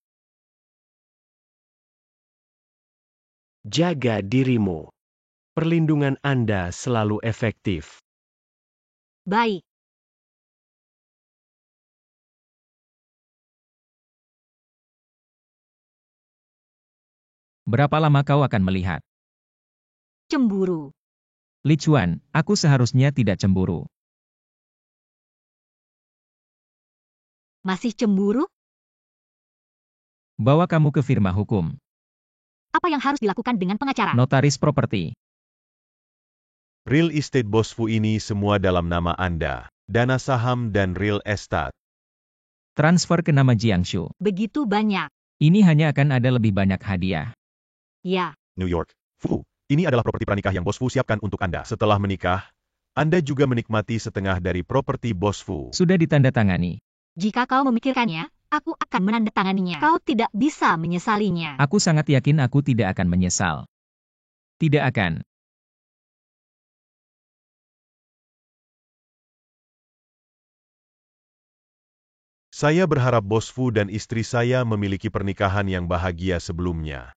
Jaga dirimu. Perlindungan Anda selalu efektif. baik? Berapa lama kau akan melihat? Cemburu. Li Chuan, aku seharusnya tidak cemburu. Masih cemburu? Bawa kamu ke firma hukum. Apa yang harus dilakukan dengan pengacara? Notaris properti. Real estate Bos Fu ini semua dalam nama Anda. Dana saham dan real estate. Transfer ke nama Jiangshu. Begitu banyak. Ini hanya akan ada lebih banyak hadiah. Ya. New York. Fu, ini adalah properti pranikah yang Bos Fu siapkan untuk Anda. Setelah menikah, Anda juga menikmati setengah dari properti Bos Fu. Sudah ditandatangani. Jika kau memikirkannya, aku akan menandatanganinya. Kau tidak bisa menyesalinya. Aku sangat yakin aku tidak akan menyesal. Tidak akan. Saya berharap Bos Fu dan istri saya memiliki pernikahan yang bahagia sebelumnya.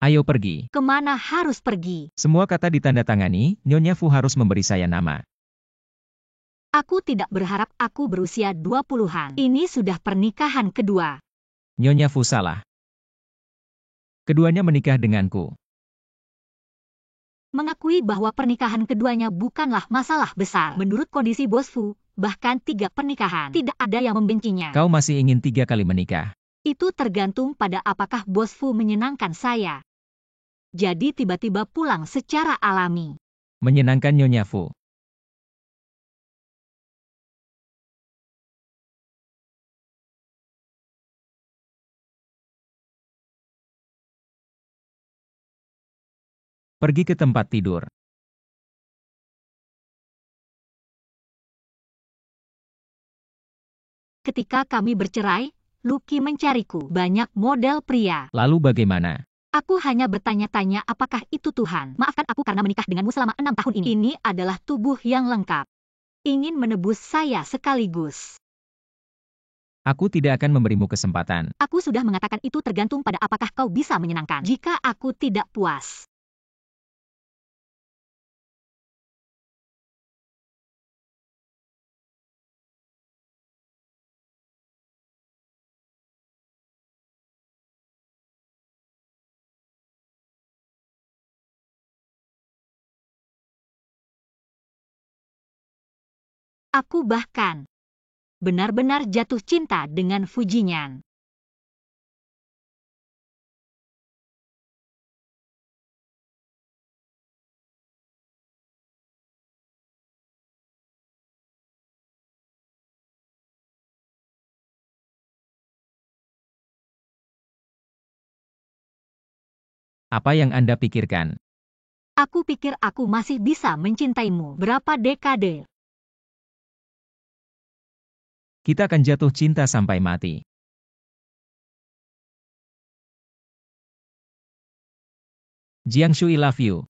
Ayo pergi. Kemana harus pergi? Semua kata ditandatangani, Nyonya Fu harus memberi saya nama. Aku tidak berharap aku berusia 20-an. Ini sudah pernikahan kedua. Nyonya Fu salah. Keduanya menikah denganku. mengakui bahwa pernikahan keduanya bukanlah masalah besar. Menurut kondisi Bos Fu, bahkan 3 pernikahan tidak ada yang membencinya. Kau masih ingin 3 kali menikah? Itu tergantung pada apakah Bos Fu menyenangkan saya. Jadi tiba-tiba pulang secara alami. Menyenangkan Nyonya Fu. Pergi ke tempat tidur. Ketika kami bercerai, Lucky mencariku banyak model pria. Lalu bagaimana? Aku hanya bertanya-tanya apakah itu Tuhan. Maafkan aku karena menikah denganmu selama 6 tahun ini. Ini adalah tubuh yang lengkap. Ingin menebus saya sekaligus. Aku tidak akan memberimu kesempatan. Aku sudah mengatakan itu tergantung pada apakah kau bisa menyenangkan. Jika aku tidak puas, aku bahkan benar-benar jatuh cinta dengan Fujinyan. Apa yang Anda pikirkan? Aku pikir aku masih bisa mencintaimu berapa dekade. Kita akan jatuh cinta sampai mati. Jiangshu, I love you.